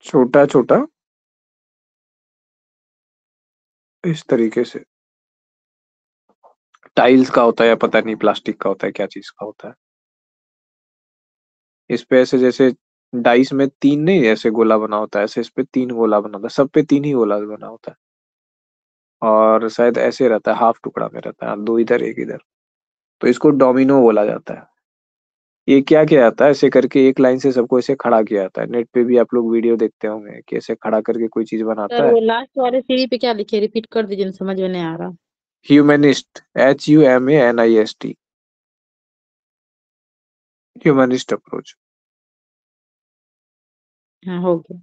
छोटा छोटा, इस तरीके से। टाइल्स का होता है या पता नहीं प्लास्टिक का होता है, क्या चीज का होता है। इस पे ऐसे जैसे डाइस में तीन नहीं ऐसे गोला बना होता है, ऐसे इस पे तीन गोला बना होता है, सब पे तीन ही गोला बना होता है। और शायद ऐसे रहता है, हाफ टुकड़ा में रहता है, दो इधर एक इधर। तो इसको डोमिनो बोला जाता है। ये क्या किया जाता है, ऐसे करके एक लाइन से सबको ऐसे खड़ा किया जाता है। नेट पे भी आप लोग वीडियो देखते होंगे कि ऐसे खड़ा करके कोई चीज सर बनाता है। वो लास्ट वाले सीढ़ी पे क्या लिखे, रिपीट कर दीजिए, समझ में नहीं आ रहा। Humanist, HUMANIST, humanist approach. हाँ हो गया।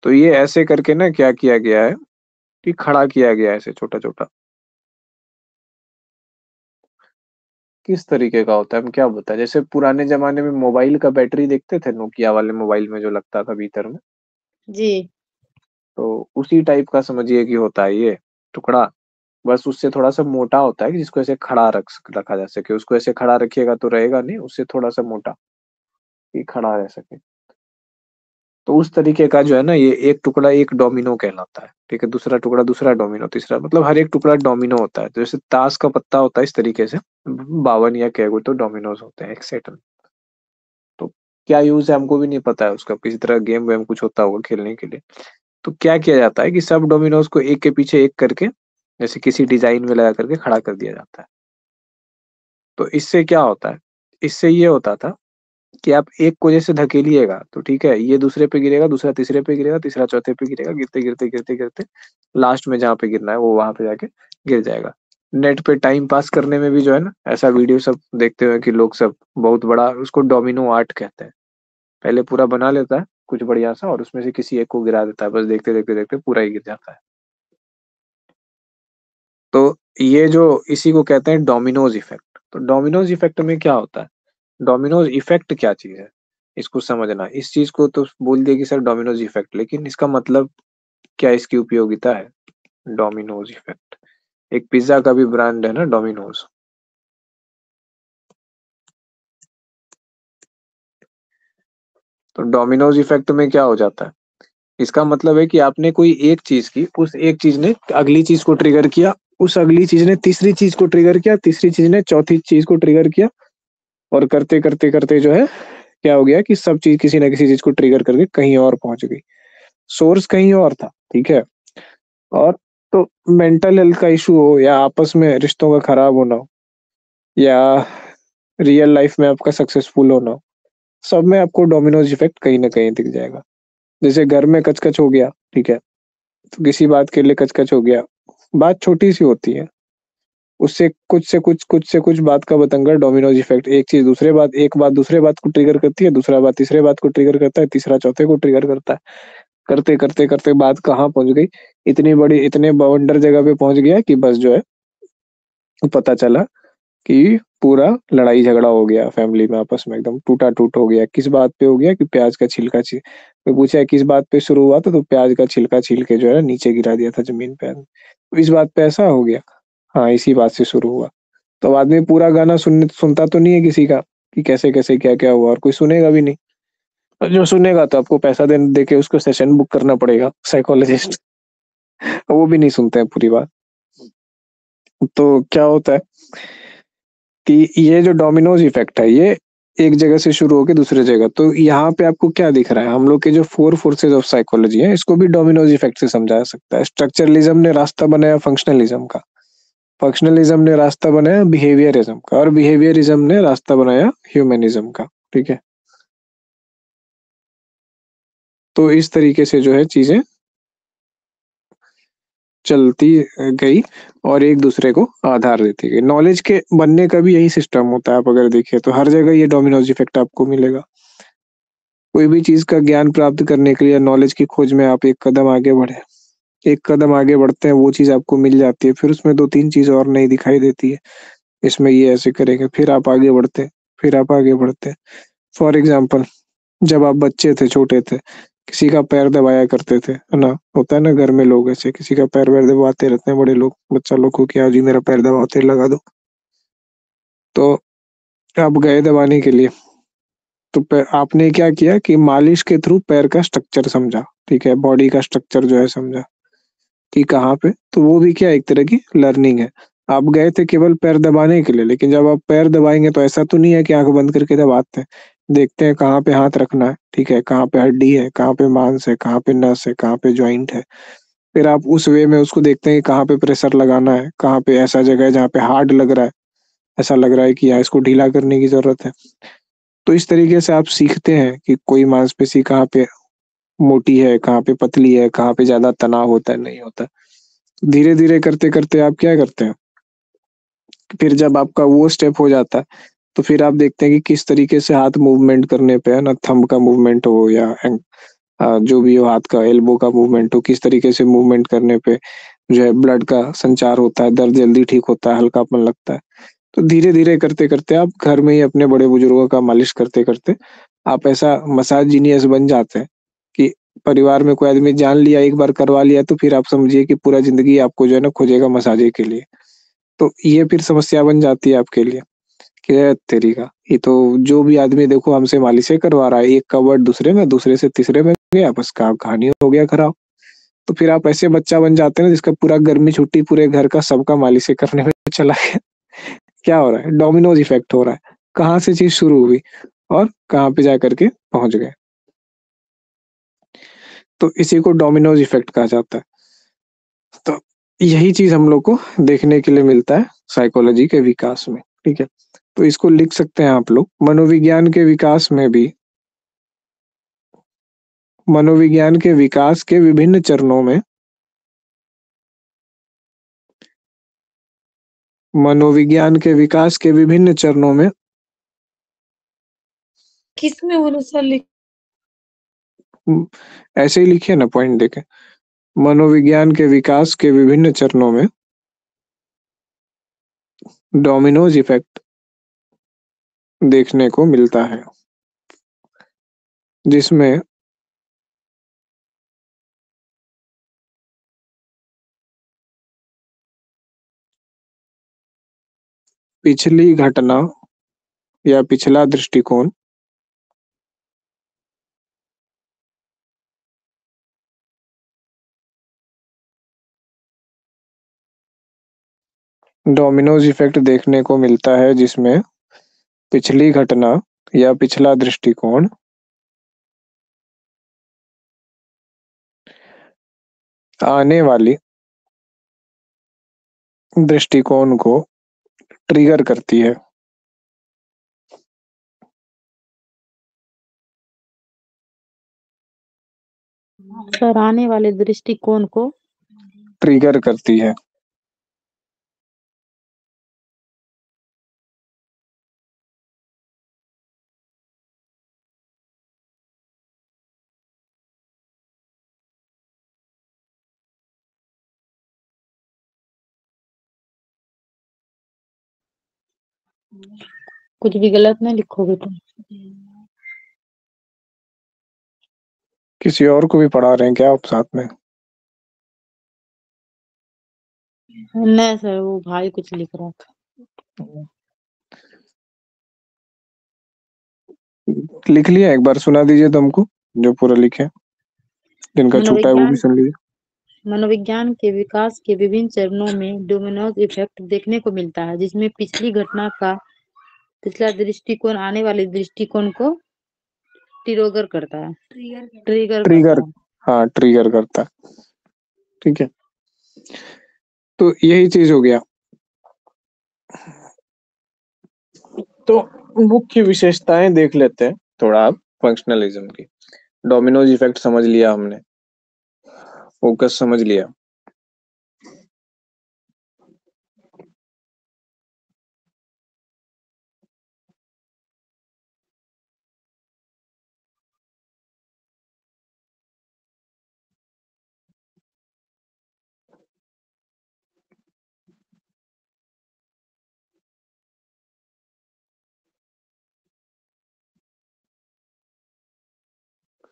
तो ये ऐसे करके ना क्या किया गया है कि खड़ा किया गया है ऐसे छोटा छोटा। किस तरीके का होता है, हम क्या बताएं। जैसे पुराने जमाने में मोबाइल का बैटरी देखते थे, नोकिया वाले मोबाइल में जो लगता था भीतर में। जी। तो उसी टाइप का समझिए कि होता है ये टुकड़ा। बस उससे थोड़ा सा मोटा होता है कि जिसको ऐसे खड़ा रखा जा सके। उसको ऐसे खड़ा रखिएगा तो रहेगा नहीं, उससे थोड़ा सा मोटा कि खड़ा रह सके। तो उस तरीके का जो है ना, ये एक टुकड़ा एक डोमिनो कहलाता है, ठीक है। दूसरा टुकड़ा दूसरा डोमिनो, तीसरा, मतलब हर एक टुकड़ा डोमिनो होता है। तो जैसे ताश का पत्ता होता है इस तरीके से 52 या क्या तो डोमिनोज होते हैं एक सेट में। तो क्या यूज है हमको भी नहीं पता है उसका, किसी तरह गेम वेम कुछ होता होगा खेलने के लिए। तो क्या किया जाता है कि सब डोमिनोज को एक के पीछे एक करके जैसे किसी डिजाइन में लगा करके खड़ा कर दिया जाता है। तो इससे क्या होता है, इससे ये होता था कि आप एक को जैसे धकेलिएगा तो ठीक है, ये दूसरे पे गिरेगा, दूसरा तीसरे पे गिरेगा, तीसरा चौथे पे गिरेगा, गिरते गिरते गिरते गिरते लास्ट में जहाँ पे गिरना है वो वहां पे जाके गिर जाएगा। नेट पे टाइम पास करने में भी जो है ना, ऐसा वीडियो सब देखते हुए कि लोग सब बहुत बड़ा उसको डोमिनो आर्ट कहते हैं। पहले पूरा बना लेता है कुछ बढ़िया सा, और उसमें से किसी एक को गिरा देता है, बस देखते देखते देखते पूरा ही गिर जाता है। तो ये जो इसी को कहते हैं डोमिनोज इफेक्ट। तो डोमिनोज इफेक्ट में क्या होता है, डोमिनोज इफेक्ट क्या चीज है, इसको समझना। इस चीज को तो बोल दिया कि सर डोमिनोज इफेक्ट, लेकिन इसका मतलब क्या, इसकी उपयोगिता है। डोमिनोज इफेक्ट, एक पिज्जा का भी ब्रांड है ना डोमिनोज। तो डोमिनोज इफेक्ट में क्या हो जाता है, इसका मतलब है कि आपने कोई एक चीज की, उस एक चीज ने अगली चीज को ट्रिगर किया, उस अगली चीज ने तीसरी चीज को ट्रिगर किया, तीसरी चीज ने चौथी चीज को ट्रिगर किया, और करते करते करते जो है क्या हो गया कि सब चीज किसी ना किसी चीज को ट्रिगर करके कहीं और पहुंच गई। सोर्स कहीं और था, ठीक है। और तो मेंटल हेल्थ का इशू हो या आपस में रिश्तों का खराब होना हो या रियल लाइफ में आपका सक्सेसफुल होना हो, सब में आपको डोमिनोज इफेक्ट कहीं ना कहीं दिख जाएगा। जैसे घर में कचकच हो गया, ठीक है, तो किसी बात के लिए कचकच हो गया, बात छोटी सी होती है, उससे कुछ बात का बतंगड़ डोमिनोज इफेक्ट, एक चीज दूसरे बात, एक बात दूसरे बात को ट्रिगर करती है, दूसरा बात तीसरे बात को ट्रिगर करता है, तीसरा चौथे को ट्रिगर करता है। करते करते करते बात कहाँ पहुंच गई, इतनी बड़ी इतने बवंडर जगह पे पहुंच गया कि बस जो है पता चला कि पूरा लड़ाई झगड़ा हो गया फैमिली में, आपस में एकदम टूटा टूट हो गया। किस बात पे हो गया कि प्याज का छिलका छिल मैं पूछा किस बात पे शुरू हुआ था, तो प्याज का छिलका छील के जो है नीचे गिरा दिया था जमीन पे। तो इस बात पे ऐसा हो गया, हाँ इसी बात से शुरू हुआ। तो आदमी पूरा गाना सुनता तो नहीं है किसी का कि कैसे कैसे क्या क्या हुआ, और कोई सुनेगा भी नहीं। और जो सुनेगा तो आपको पैसा दे के उसको सेशन बुक करना पड़ेगा साइकोलॉजिस्ट। वो भी नहीं सुनते हैं पूरी बात। तो क्या होता है कि ये जो डोमिनोज इफेक्ट है, ये एक जगह से शुरू होकर दूसरे जगह, तो यहाँ पे आपको क्या दिख रहा है, हम लोग के जो फोर फोर्सेज ऑफ साइकोलॉजी है, इसको भी डोमिनोज इफेक्ट से समझा जा सकता है। स्ट्रक्चरलिज्म ने रास्ता बनाया फंक्शनलिज्म का, फंक्शनलिज्म ने रास्ता बनाया बिहेवियरिज्म का, और बिहेवियरिज्म ने रास्ता बनाया ह्यूमनिज्म का, ठीक है। तो इस तरीके से जो है चीजें चलती गई और एक दूसरे को आधार देती गई। नॉलेज के बनने का भी यही सिस्टम होता है, आप अगर देखिए तो हर जगह ये डोमिनोज इफेक्ट आपको मिलेगा। कोई भी चीज का ज्ञान प्राप्त करने के लिए नॉलेज की खोज में आप एक कदम आगे बढ़े, एक कदम आगे बढ़ते हैं, वो चीज आपको मिल जाती है, फिर उसमें दो तीन चीज और नई दिखाई देती है, इसमें ये ऐसे करेंगे, फिर आप आगे बढ़ते हैं, फिर आप आगे बढ़ते हैं। फॉर एग्जाम्पल, जब आप बच्चे थे, छोटे थे, किसी का पैर दबाया करते थे, है ना, होता है ना घर में लोग ऐसे किसी का पैर वैर दबाते रहते हैं, बड़े लोग, बच्चा लोग को क्या जी मेरा पैर दबाओ, तेल लगा दो। तो आप गए दबाने के लिए, तो आपने क्या किया कि मालिश के थ्रू पैर का स्ट्रक्चर समझा, ठीक है, बॉडी का स्ट्रक्चर जो है समझा कि कहाँ पे, तो वो भी क्या एक तरह की लर्निंग है। आप गए थे केवल पैर दबाने के लिए, लेकिन जब आप पैर दबाएंगे तो ऐसा तो नहीं है कि आंख बंद करके दबाते हैं, देखते हैं कहाँ पे हाथ रखना है, ठीक है, कहाँ पे हड्डी है, कहाँ पे मांस है, कहाँ पे नस है, कहाँ पे ज्वाइंट है। फिर आप उस वे में उसको देखते हैं कि कहाँ पे प्रेशर लगाना है, कहाँ पे ऐसा जगह है जहाँ पे हार्ड लग रहा है, ऐसा लग रहा है कि यहाँ इसको ढीला करने की जरूरत है। तो इस तरीके से आप सीखते हैं कि कोई मांसपेशी कहाँ पे मोटी है, कहाँ पे पतली है, कहाँ पे ज्यादा तनाव होता है, नहीं होता। धीरे धीरे करते करते आप क्या करते हैं, फिर जब आपका वो स्टेप हो जाता है, तो फिर आप देखते हैं कि किस तरीके से हाथ मूवमेंट करने पे, है ना, थंब का मूवमेंट हो या जो भी हो, हाथ का एल्बो का मूवमेंट हो, किस तरीके से मूवमेंट करने पे जो है ब्लड का संचार होता है, दर्द जल्दी ठीक होता है, हल्कापन लगता है। तो धीरे धीरे करते करते आप घर में ही अपने बड़े बुजुर्गों का मालिश करते करते आप ऐसा मसाज जीनियस बन जाते हैं कि परिवार में कोई आदमी जान लिया, एक बार करवा लिया, तो फिर आप समझिए कि पूरा जिंदगी आपको जो है ना खोजेगा मसाजे के लिए। तो ये फिर समस्या बन जाती है आपके लिए कि "ए, तेरी का ये तो जो भी आदमी देखो हमसे मालिशें करवा रहा है, एक का वर्ड दूसरे में, दूसरे से तीसरे में गया, बस काम कहानी हो गया खराब।" तो फिर आप ऐसे बच्चा बन जाते हैं ना जिसका पूरा गर्मी छुट्टी पूरे घर का सबका मालिशें करने में चला गया। क्या हो रहा है, डोमिनोज इफेक्ट हो रहा है, कहाँ से चीज शुरू हुई और कहाँ पे जा करके पहुंच गए। तो इसी को डोमिनोज इफेक्ट कहा जाता है। तो यही चीज हम लोग को देखने के लिए मिलता है साइकोलॉजी के विकास में, ठीक है। तो इसको लिख सकते हैं आप लोग, मनोविज्ञान के विकास में भी, मनोविज्ञान के विकास के विभिन्न चरणों में, मनोविज्ञान के विकास के विभिन्न चरणों में, किस में भरोसा लिख ऐसे ही लिखिए ना पॉइंट देके, मनोविज्ञान के विकास के विभिन्न चरणों में डोमिनोज इफेक्ट देखने को मिलता है, जिसमें पिछली घटना या पिछला दृष्टिकोण डोमिनोज इफेक्ट देखने को मिलता है जिसमें पिछली घटना या पिछला दृष्टिकोण आने वाली दृष्टिकोण को ट्रिगर करती है। सर आने वाले दृष्टिकोण को ट्रिगर करती है। कुछ भी गलत नहीं लिखोगे तुम। किसी और को भी पढ़ा रहे हैं क्या आप साथ में? नहीं सर, वो भाई कुछ लिख रहा था। लिख लिया? एक बार सुना दीजिए तो हमको, जो पूरा लिखे, जिनका छूटा है वो भी मनोविज्ञान सुन लीजिए। मनोविज्ञान के विकास के विभिन्न चरणों में डोमिनोज इफेक्ट देखने को मिलता है, जिसमें पिछली घटना का पिछला दृष्टिकोण आने वाले दृष्टिकोण को ट्रिगर करता है। ट्रिगर करता ट्रिगर, है। हाँ ट्रिगर करता है। ठीक है, तो यही चीज हो गया। तो मुख्य विशेषताएं देख लेते हैं थोड़ा आप फंक्शनलिज्म की। डोमिनोज इफेक्ट समझ लिया हमने, फोकस समझ लिया।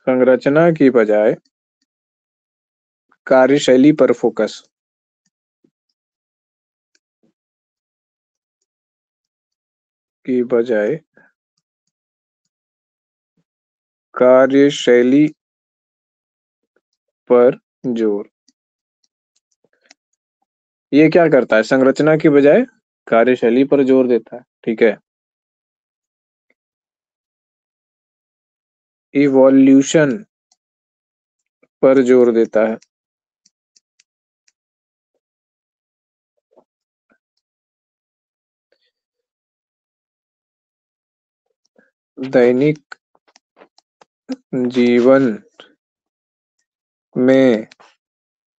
संरचना की बजाय कार्यशैली पर फोकस की बजाय कार्यशैली पर जोर। ये क्या करता है? संरचना की बजाय कार्यशैली पर जोर देता है। ठीक है, इवोल्यूशन पर जोर देता है। दैनिक जीवन में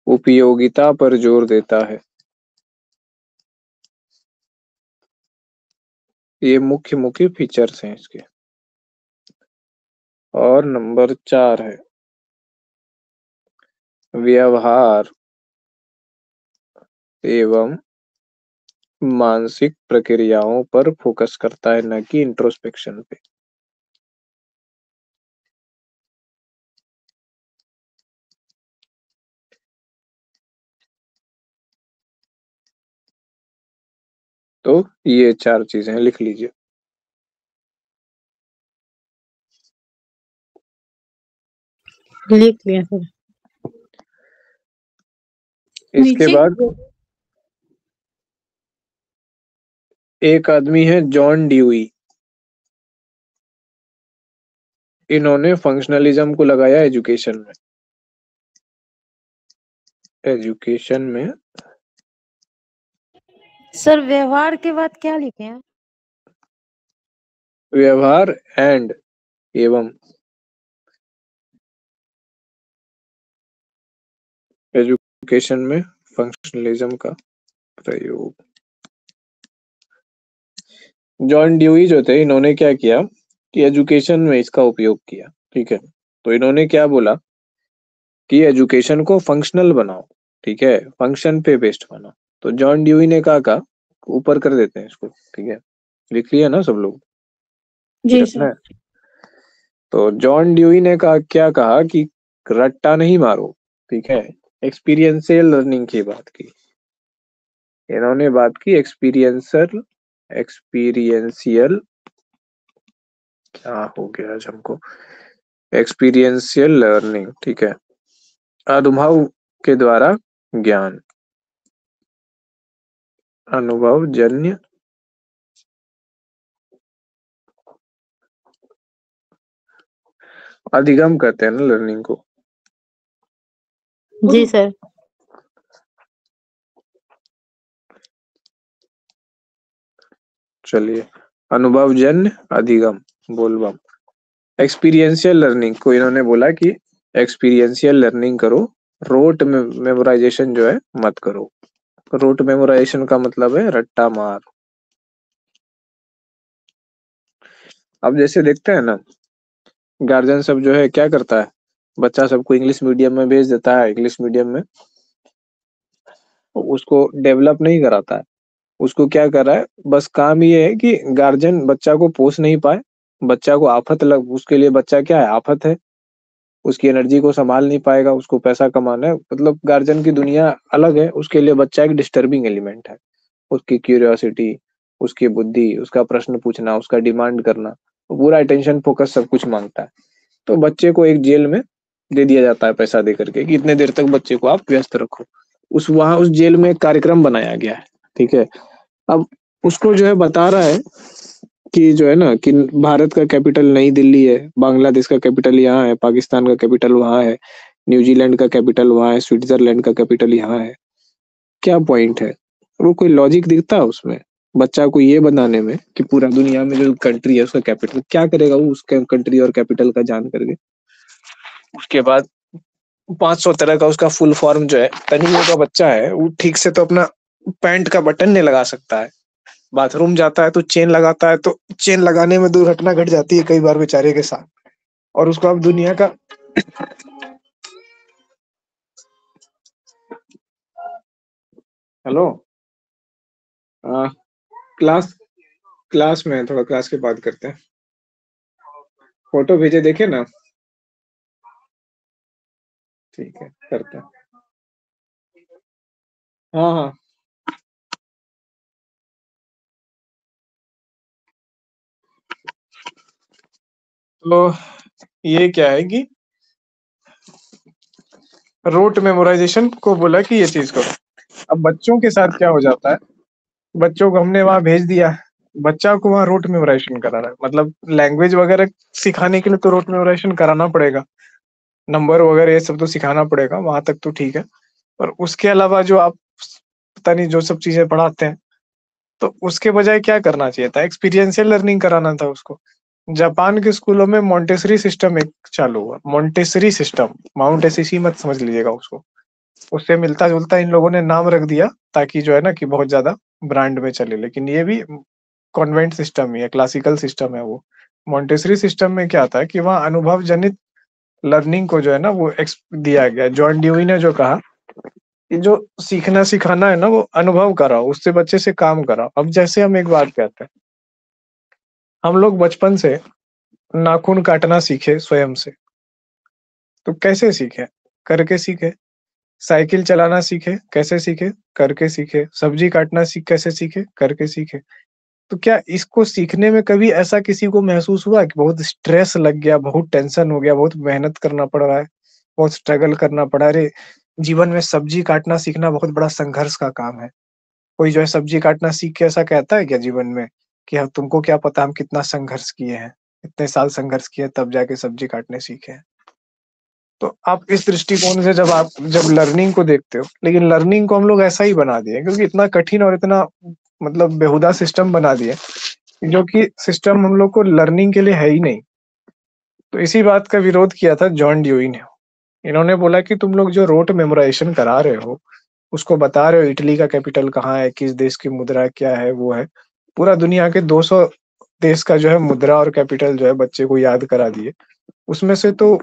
उपयोगिता पर जोर देता है। ये मुख्य मुख्य फीचर्स हैं इसके। और नंबर 4 है व्यवहार एवं मानसिक प्रक्रियाओं पर फोकस करता है, न कि इंट्रोस्पेक्शन पे। तो ये 4 चीजें लिख लीजिए। लिख लिया सर। इसके बाद एक आदमी है जॉन ड्यूई। इन्होंने फंक्शनलिज्म को लगाया एजुकेशन में। एजुकेशन में सर व्यवहार के बाद क्या लिखे हैं? व्यवहार एंड एवं एजुकेशन में फंक्शनलिज्म का प्रयोग। जॉन ड्यूई जो थे, इन्होंने क्या किया कि एजुकेशन में इसका उपयोग किया। ठीक है, तो इन्होंने क्या बोला कि एजुकेशन को फंक्शनल बनाओ। ठीक है, फंक्शन पे बेस्ड बनाओ। तो जॉन ड्यूई ने कहा ऊपर कर देते हैं इसको। ठीक है, लिख लिया ना सब लोग? जी रखना सर। है। तो जॉन ड्यूई ने क्या कहा कि रट्टा नहीं मारो। ठीक है, एक्सपीरियंशियल लर्निंग की बात की। इन्होंने बात की एक्सपीरियंशियल, क्या हो गया आज हमको, एक्सपीरियंशियल लर्निंग। ठीक है, अनुभव के द्वारा ज्ञान। अनुभवजन्य अधिगम कहते हैं ना लर्निंग को। जी सर। चलिए, अनुभवजन्य अधिगम, बोलबम। एक्सपीरियंशियल लर्निंग को इन्होंने बोला कि एक्सपीरियंशियल लर्निंग करो, रोट में मेमोराइजेशन जो है मत करो। रोट मेमोराइजेशन का मतलब है रट्टा मार। अब जैसे देखते हैं ना, गार्जियन सब जो है क्या करता है, बच्चा सबको इंग्लिश मीडियम में भेज देता है, इंग्लिश मीडियम में उसको डेवलप नहीं कराता है। उसको क्या कर रहा है, बस काम ये है कि गार्जियन बच्चा को पोस नहीं पाए, बच्चा को आफत लग, उसके लिए बच्चा क्या है, आफत है, उसकी एनर्जी को संभाल नहीं पाएगा, उसको पैसा कमाना है, मतलब गार्जियन की दुनिया अलग है, उसके लिए बच्चा एक डिस्टर्बिंग एलिमेंट है। उसकी क्यूरियोसिटी, उसकी बुद्धि, उसका प्रश्न पूछना, उसका डिमांड करना, वो पूरा अटेंशन फोकस सब कुछ मांगता है। तो बच्चे को एक जेल में दे दिया जाता है पैसा दे करके कि इतने देर तक बच्चे को आप व्यस्त रखो। उस जेल में एक कार्यक्रम बनाया गया है, ठीक है। अब उसको जो है बता रहा है कि जो है ना कि भारत का कैपिटल नई दिल्ली है, बांग्लादेश का कैपिटल यहाँ है, पाकिस्तान का कैपिटल वहाँ है, न्यूजीलैंड का कैपिटल वहाँ है, स्विट्जरलैंड का कैपिटल यहाँ है। क्या पॉइंट है, वो कोई लॉजिक दिखता है उसमें बच्चा को ये बनाने में कि पूरा दुनिया में जो कंट्री है उसका कैपिटल क्या करेगा वो, उसके कंट्री और कैपिटल का जान करके। उसके बाद 500 तरह का उसका फुल फॉर्म जो है, तनियो का बच्चा है वो ठीक से तो अपना पैंट का बटन नहीं लगा सकता है, बाथरूम जाता है तो चेन लगाता है, तो चेन लगाने में दुर्घटना घट जाती है कई बार बेचारे के साथ। और उसको अब दुनिया का हेलो, क्लास क्लास में है, थोड़ा क्लास के बाद करते हैं। फोटो भेजे, देखे ना। ठीक है, करते हैं। हाँ हाँ। तो ये क्या है कि रोट मेमोराइजेशन को बोला कि ये चीज करो। अब बच्चों के साथ क्या हो जाता है, बच्चों को हमने वहां भेज दिया, बच्चा को वहां रोट मेमोराइजेशन कराना है, मतलब लैंग्वेज वगैरह सिखाने के लिए तो रोट मेमोराइजेशन कराना पड़ेगा, नंबर वगैरह ये सब तो सिखाना पड़ेगा, वहां तक तो ठीक है। पर उसके अलावा जो आप पता नहीं जो सब चीजें पढ़ाते हैं, तो उसके बजाय क्या करना चाहिए था, एक्सपीरियंशियल लर्निंग कराना था उसको। जापान के स्कूलों में मोंटेसरी सिस्टम एक चालू हुआ, मोंटेसरी सिस्टम, माउंट एसिसी मत समझ लीजिएगा उसको, उससे मिलता जुलता इन लोगों ने नाम रख दिया ताकि जो है ना कि बहुत ज्यादा ब्रांड में चले, लेकिन ये भी कॉन्वेंट सिस्टम ही है, क्लासिकल सिस्टम है वो। मोंटेसरी सिस्टम में क्या आता है कि वहाँ अनुभव जनित लर्निंग को जो है ना वो दिया गया। जॉन ड्यूई ने जो कहा कि जो सीखना सिखाना है ना वो अनुभव कराओ, उससे बच्चे से काम कराओ। अब जैसे हम एक बात कहते हैं, हम लोग बचपन से नाखून काटना सीखे स्वयं से, तो कैसे सीखे, करके सीखे। साइकिल चलाना सीखे, कैसे सीखे, करके सीखे। सब्जी काटना कैसे सीखे, करके सीखे। तो क्या इसको सीखने में कभी ऐसा किसी को महसूस हुआ कि बहुत स्ट्रेस लग गया, बहुत टेंशन हो गया, बहुत मेहनत करना पड़ रहा है, बहुत स्ट्रगल करना पड़ा, अरे जीवन में सब्जी काटना सीखना बहुत बड़ा संघर्ष का काम है। कोई जो है सब्जी काटना सीख के ऐसा कहता है क्या जीवन में कि हम, तुमको क्या पता हम कितना संघर्ष किए हैं, इतने साल संघर्ष किए तब जाके सब्जी काटने सीखे हैं। तो आप इस दृष्टिकोण से जब लर्निंग को देखते हो, लेकिन लर्निंग को हम लोग ऐसा ही बना दिए क्योंकि इतना कठिन और इतना मतलब बेहुदा सिस्टम बना दिए, जो कि सिस्टम हम लोग को लर्निंग के लिए है ही नहीं। तो इसी बात का विरोध किया था जॉन ड्यूई ने। इन्होंने बोला कि तुम लोग जो रोट मेमोराइजेशन करा रहे हो, उसको बता रहे हो इटली का कैपिटल कहाँ है, किस देश की मुद्रा क्या है, वो है पूरा दुनिया के 200 देश का जो है मुद्रा और कैपिटल जो है बच्चे को याद करा दिए। उसमें से तो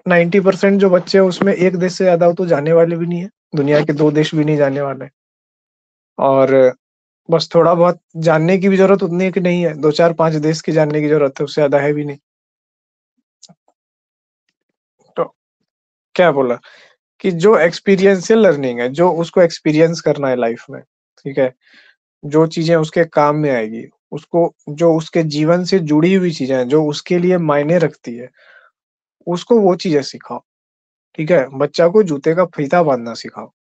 90% जो बच्चे हैं उसमें एक देश से ज्यादा तो जाने वाले भी नहीं है, दुनिया के 2 देश भी नहीं जाने वाले। और बस थोड़ा बहुत जानने की भी जरूरत उतनी है कि नहीं है, 2 4 5 देश की जानने की जरूरत है, उससे ज्यादा है भी नहीं। तो क्या बोला कि जो एक्सपीरियंशियल लर्निंग है, जो उसको एक्सपीरियंस करना है लाइफ में, ठीक है, जो चीजें उसके काम में आएगी, उसको जो उसके जीवन से जुड़ी हुई चीजें हैं, जो उसके लिए मायने रखती है, उसको वो चीजें सिखाओ। ठीक है, बच्चा को जूते का फीता बांधना सिखाओ,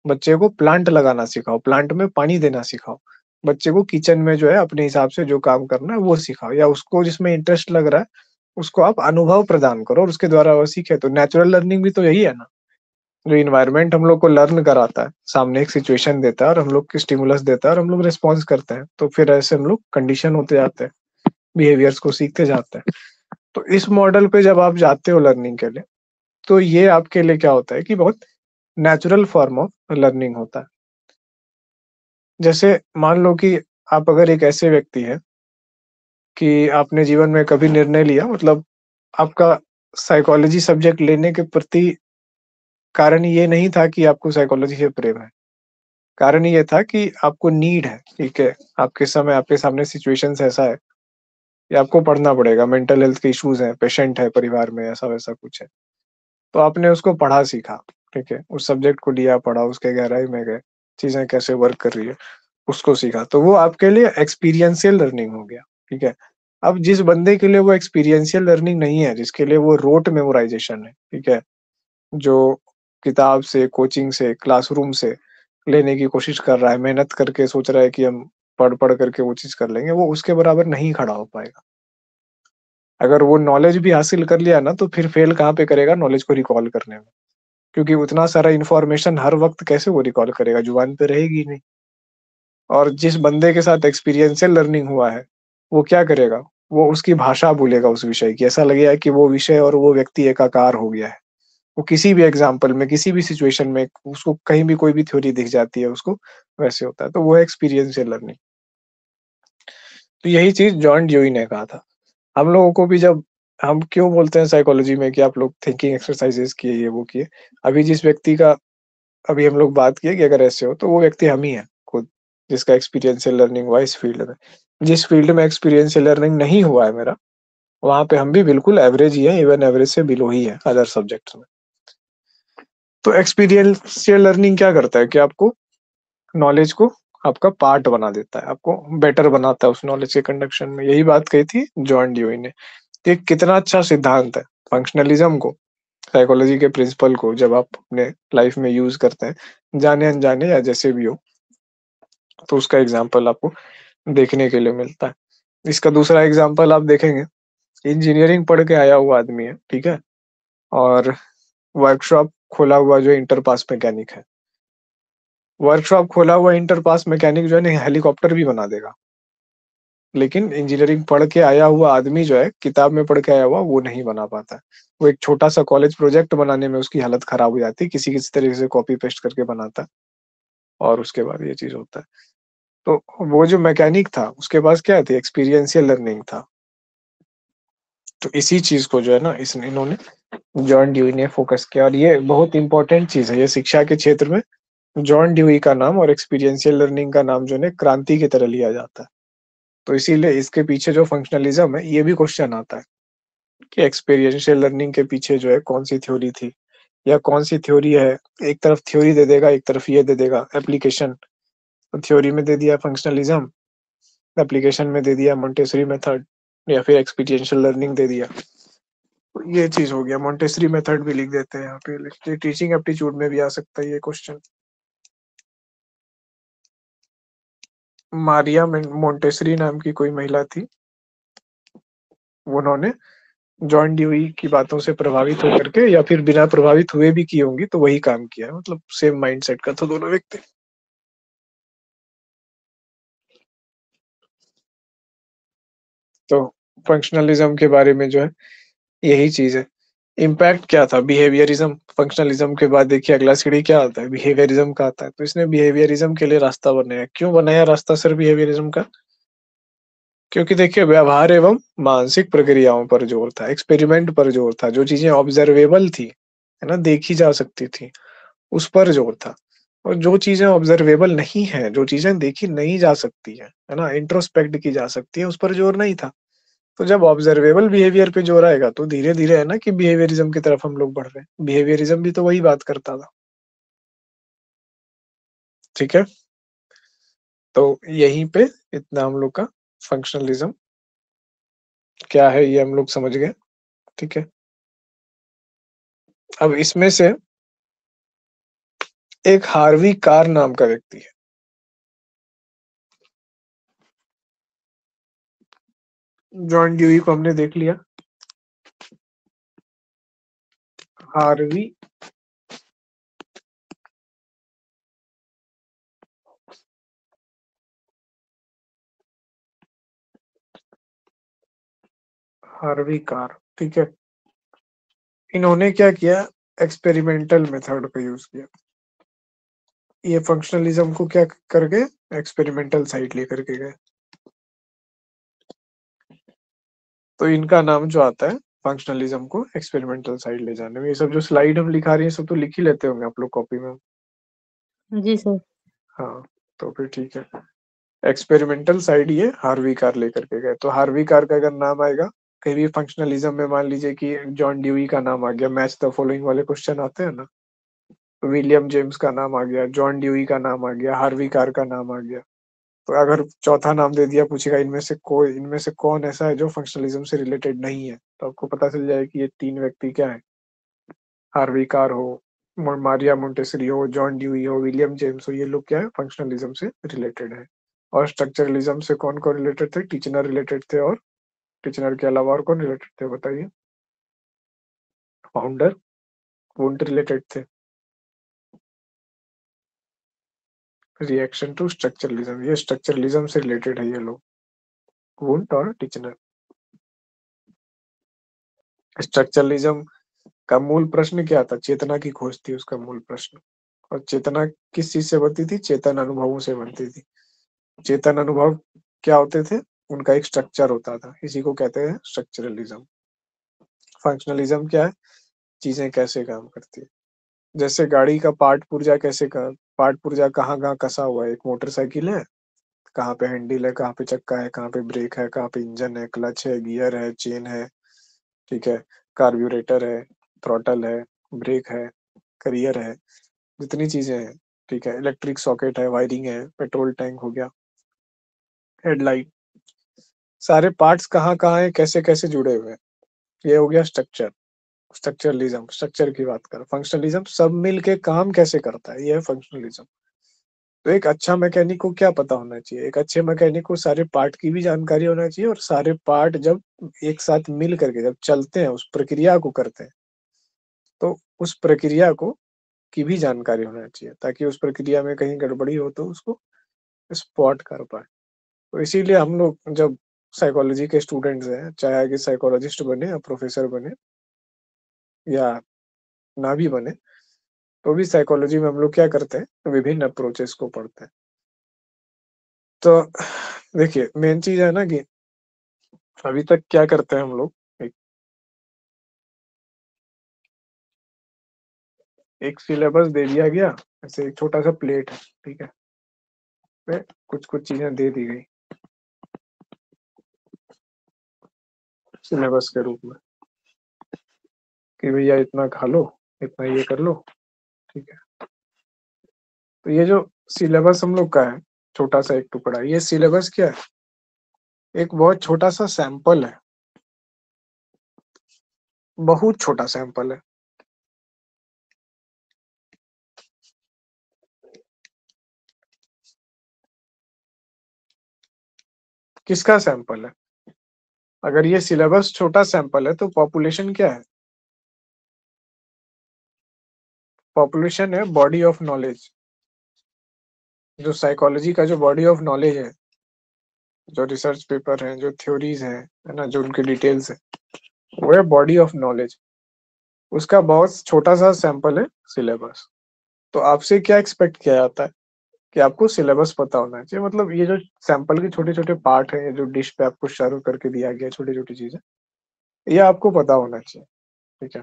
बच्चे को प्लांट लगाना सिखाओ, प्लांट में पानी देना सिखाओ। बच्चे को किचन में जो है अपने हिसाब से जो काम करना है वो सिखाओ, या उसको जिसमें इंटरेस्ट लग रहा है, उसको आप अनुभव प्रदान करो और उसके द्वारा वो सीखे। तो नेचुरल लर्निंग भी तो यही है ना। जो एनवायरनमेंट हम लोग को लर्न कराता है, सामने एक सिचुएशन देता है और हम लोग को स्टिमुलस देता है और हम लोग रिस्पॉन्स करते हैं, तो फिर ऐसे हम लोग कंडीशन होते जाते हैं, बिहेवियर्स को सीखते जाते हैं। तो इस मॉडल पे जब आप जाते हो लर्निंग के लिए, तो ये आपके लिए क्या होता है कि बहुत नेचुरल फॉर्म ऑफ लर्निंग होता है। जैसे मान लो कि आप अगर एक ऐसे व्यक्ति हैं कि आपने जीवन में कभी निर्णय लिया, मतलब आपका साइकोलॉजी सब्जेक्ट लेने के प्रति कारण ये नहीं था कि आपको साइकोलॉजी से प्रेम है। कारण ये था कि आपको नीड है, ठीक है? आपके सामने सिचुएशंस ऐसा है कि आपको पढ़ना पड़ेगा, मेंटल हेल्थ के इश्यूज़ हैं, पेशेंट है परिवार में, ऐसा-वैसा कुछ है। तो आपने उसको पढ़ा सीखा, ठीक है? उस सब्जेक्ट को लिया, पढ़ा, उसके गहराई में गए, चीज़ें कैसे वर्क कर रही है, उसको सीखा। तो वो आपके लिए एक्सपीरियंशियल लर्निंग हो गया, ठीक है? अब जिस बंदे के लिए वो एक्सपीरियंशियल लर्निंग नहीं है, जिसके लिए वो रोट मेमोराइज़ेशन है, ठीक है? जो किताब से, कोचिंग से, क्लासरूम से लेने की कोशिश कर रहा है, मेहनत करके सोच रहा है कि हम पढ़-पढ़ करके वो चीज़ कर लेंगे, वो उसके बराबर नहीं खड़ा हो पाएगा। अगर वो नॉलेज भी हासिल कर लिया ना, तो फिर फ़ेल कहाँ पे करेगा नॉलेज को रिकॉल करने में। क्योंकि उतना सारा इन्फॉर्मेशन हर वक़्त कैसे वो रिकॉल करेगा, ज़ुबान पे रहेगी ही नहीं। और जिस बंदे के साथ एक्सपीरियंशियल लर्निंग हुआ है, वो क्या करेगा? वो उसकी भाषा भूलेगा उस विषय की, ऐसा लगेगा कि वो विषय और वो व्यक्ति एकाकार हो गया है। वो किसी भी एग्ज़ाम्पल में, किसी भी सिचुएशन में उसको कहीं भी कोई भी थ्योरी दिख जाती है उसको, वैसे होता है। तो वो है एक्सपीरियंशियल लर्निंग। तो यही चीज़ जॉन ड्यूई ने कहा था। हम लोगों को भी जब हम क्यों बोलते हैं साइकोलॉजी में कि आप लोग थिंकिंग एक्सरसाइज़ेज़ किए, ये वो किए। अभी जिस व्यक्ति का अभी हम लोग बात किए कि अगर ऐसे हो, तो वो व्यक्ति हम ही हैं खुद, जिसका एक्सपीरियंशियल लर्निंग हुआ इस फ़ील्ड में। जिस फ़ील्ड में एक्सपीरियंशियल लर्निंग नहीं हुआ है मेरा, वहाँ पे हम भी बिल्कुल एवरेज ही हैं, इवन एवरेज से बिलो ही हैं अदर सब्जेक्ट्स में। तो एक्सपीरियंशियल लर्निंग क्या करता है कि आपको नॉलेज को आपका पार्ट बना देता है, आपको बेटर बनाता है उस नॉलेज के कंडक्शन में। यही बात कही थी जॉन ड्यूई ने। ये कितना अच्छा सिद्धांत है, फंक्शनलिज़्म को, साइकोलॉजी के प्रिंसिपल को जब आप अपने लाइफ़ में यूज़ करते हैं, जाने-अनजाने या जैसे भी हो, तो उसका एग्ज़ाम्पल आपको देखने के लिए मिलता है। इसका दूसरा एग्ज़ाम्पल आप देखेंगे, इंजीनियरिंग पढ़ के आया हुआ आदमी है, ठीक है? और वर्कशॉप खोला हुआ जो इंटर पास मैकेनिक है। वर्कशॉप खोला हुआ इंटर पास मैकेनिक जो है ना हेलीकॉप्टर भी बना देगा। लेकिन इंजीनियरिंग पढ़ के आया हुआ आदमी जो है, किताब में पढ़ के आया हुआ, वो नहीं बना पाता है। वो एक छोटा-सा कॉलेज प्रोजेक्ट बनाने में उसकी हालत खराब हो जाती है, किसी-किसी तरीके से कॉपी पेस्ट करके बनाता है और उसके बाद ये चीज़ होता है। तो वो जो मैकेनिक था, उसके पास क्या थी? एक्सपीरियंशियल लर्निंग था। तो इसी चीज़ को जो है ना इन्होंने जॉन ड्यूई ने फ़ोकस किया और ये बहुत इम्पोर्टेंट चीज़ है। ये शिक्षा के क्षेत्र में जॉन ड्यूई का नाम और एक्सपीरियंशियल लर्निंग का नाम जो है ना क्रांति की तरह लिया जाता है। तो इसीलिए इसके पीछे जो फंक्शनलिज़्म है, ये भी क्वेश्चन आता है कि एक्सपीरियंशियल लर्निंग के पीछे जो है कौन-सी थ्योरी थी या कौन-सी थ्योरी है। एक तरफ थ्योरी दे देगा, एक तरफ ये दे देगा एप्लीकेशन। तो थ्योरी में दे दिया फंक्शनलिज़्म, एप्लीकेशन में दे दिया मोंटेसरी मेथड या फिर एक्सपीरियंशियल लर्निंग दे दिया। तो ये चीज़ हो गया, मोंटेसरी मेथड भी लिख देते हैं यहाँ पे, ये टीचिंग एप्टीट्यूड में भी आ सकता है ये क्वेश्चन। मारिया मोंटेसरी नाम की कोई महिला थी, उन्होंने जॉन ड्यूई की बातों से प्रभावित होकर के या फिर बिना प्रभावित हुए भी की होंगी, तो वही काम किया है, मतलब सेम माइंडसेट का था दोनों व्यक्ति। तो फंक्शनलिज्म के बारे में जो है यही चीज़ है। इम्पैक्ट क्या था? बिहेवियरिज्म, फंक्शनलिज्म के बाद देखिए अगला सीढ़ी क्या आता है? बिहेवियरिज्म का आता है। तो इसने बिहेवियरिज्म के लिए रास्ता बनाया। क्यों बनाया रास्ता सर बिहेवियरिज्म का? क्योंकि देखिए व्यवहार एवं मानसिक प्रक्रियाओं पर जोर था, एक्सपेरिमेंट पर जोर था, जो चीज़ें ऑब्जर्वेबल थी, है ना? देखी जा सकती थी, उस पर जोर था। और जो चीज़ें ऑब्जर्वेबल नहीं हैं, जो चीज़ें देखी नहीं जा सकती हैं, है ना? इंट्रोस्पेक्ट की जा सकती है, उस पर जोर नहीं था। तो जब ऑब्जर्वेबल बिहेवियर पे जोर आएगा, तो धीरे-धीरे है ना कि बिहेवियरिज्म की तरफ हम लोग बढ़ रहे हैं। बिहेवियरिज्म भी तो वही बात करता था, ठीक है? तो यहीं पे इतना हम लोग का फंक्शनलिज्म क्या है, ये हम लोग समझ गए, ठीक है? अब इसमें से एक हार्वी कार नाम का व्यक्ति है। जॉन ड्यूई को हमने देख लिया। हार्वी हार्वी कार, ठीक है। इन्होंने क्या किया, एक्सपेरिमेंटल मेथड का यूज किया। ये फंक्शनलिज्म को क्या करके एक्सपेरिमेंटल साइड लेकर के गए। तो इनका नाम जो आता है फंक्शनलिज्म को एक्सपेरिमेंटल साइड ले जाने में। ये सब जो स्लाइड हम लिखा रही है सब तो लिख ही लेते होंगे आप लोग कॉपी में। जी सर। हाँ, तो फिर ठीक है। एक्सपेरिमेंटल साइड ये हार्वी कार लेकर के गए। तो हार्वी कार का अगर नाम आएगा कहीं भी फंक्शनलिज्म में, मान लीजिए कि जॉन ड्यूई का नाम आ गया, मैच द फॉलोइंग वाले क्वेश्चन आते हैं ना, तो विलियम जेम्स का नाम आ गया, जॉन ड्यूई का नाम आ गया, हार्वी कार का नाम आ गया। तो अगर चौथा नाम दे दिया, पूछेगा इनमें से कौन ऐसा है जो फंक्शनलिज्म से रिलेटेड नहीं है, तो आपको पता चल जाए कि ये तीन व्यक्ति क्या है। हार्वी कार हो, मारिया मोंटेसरी हो, जॉन ड्यूई हो, विलियम जेम्स हो, ये लोग क्या है फंक्शनलिज्म से रिलेटेड है। और स्ट्रक्चरलिज्म से कौन कौन रिलेटेड थे, टीचनर रिलेटेड थे, और टीचनर के अलावा और कौन रिलेटेड थे बताइए। फाउंडर, वुंट रिलेटेड थे। रिएक्शन टू स्ट्रक्चरलिज्म, ये स्ट्रक्चरलिज्म से रिलेटेड है ये लोग, वुंट और टीचनर। स्ट्रक्चरलिज्म का मूल प्रश्न क्या था, चेतना की खोज थी उसका मूल प्रश्न। और चेतना किस चीज से बनती थी, चेतन अनुभवों से बनती थी। चेतन अनुभव क्या होते थे, उनका एक स्ट्रक्चर होता था, इसी को कहते हैं स्ट्रक्चरलिज्म। फंक्शनलिज्म क्या है, चीजें कैसे काम करती है। जैसे गाड़ी का पार्ट पुर्जा कहाँ कहाँ कसा हुआ है। एक मोटरसाइकिल है, कहाँ पे हैंडल है, कहाँ पे चक्का है, कहाँ पे ब्रेक है, कहाँ पे इंजन है, क्लच है, गियर है, चेन है, ठीक है, कार्ब्यूरेटर है, थ्रॉटल है, ब्रेक है, करियर है, जितनी चीजें हैं, ठीक है, इलेक्ट्रिक सॉकेट है, वायरिंग है, पेट्रोल टैंक हो गया, हेडलाइट, सारे पार्ट्स कहाँ कहाँ है, कैसे कैसे जुड़े हुए हैं, ये हो गया स्ट्रक्चर। स्ट्रक्चरलिज्म स्ट्रक्चर की बात कर, फंक्शनलिज्म सब मिल के काम कैसे करता है, ये है फंक्शनलिज्म। तो एक अच्छा मैकेनिक को क्या पता होना चाहिए, एक अच्छे मैकेनिक को सारे पार्ट की भी जानकारी होना चाहिए, और सारे पार्ट जब एक साथ मिल करके जब चलते हैं, उस प्रक्रिया को करते हैं, तो उस प्रक्रिया को की भी जानकारी होना चाहिए, ताकि उस प्रक्रिया में कहीं गड़बड़ी हो तो उसको स्पॉट कर पाए। तो इसीलिए हम लोग जब साइकोलॉजी के स्टूडेंट्स हैं, चाहे आगे साइकोलॉजिस्ट बने या प्रोफेसर बने या ना भी बने, तो भी साइकोलॉजी में हम लोग क्या करते हैं, विभिन्न अप्रोचेस को पढ़ते हैं। तो देखिए मेन चीज है ना कि अभी तक क्या करते हैं हम लोग, एक, एक सिलेबस दे दिया गया, ऐसे एक छोटा सा प्लेट है, ठीक है, पे कुछ कुछ चीजें दे दी गई सिलेबस के रूप में, कि भैया इतना खा लो, इतना ये कर लो, ठीक है। तो ये जो सिलेबस हम लोग का है, छोटा सा एक टुकड़ा, ये सिलेबस क्या है, एक बहुत छोटा सा सैंपल है, बहुत छोटा सैंपल है। किसका सैंपल है, अगर ये सिलेबस छोटा सैंपल है तो पॉपुलेशन क्या है, पॉपुलेशन है बॉडी ऑफ नॉलेज। जो साइकोलॉजी का जो बॉडी ऑफ नॉलेज है, जो रिसर्च पेपर है, जो थ्योरीज है ना, जो उनकी डिटेल्स है, वो है बॉडी ऑफ नॉलेज। उसका बहुत छोटा सा सैंपल है सिलेबस। तो आपसे क्या एक्सपेक्ट किया जाता है कि आपको सिलेबस पता होना चाहिए, मतलब ये जो सैंपल के छोटे छोटे पार्ट है, जो डिश पे आपको सर्व करके दिया गया छोटी छोटी चीजें, ये आपको पता होना चाहिए, ठीक है।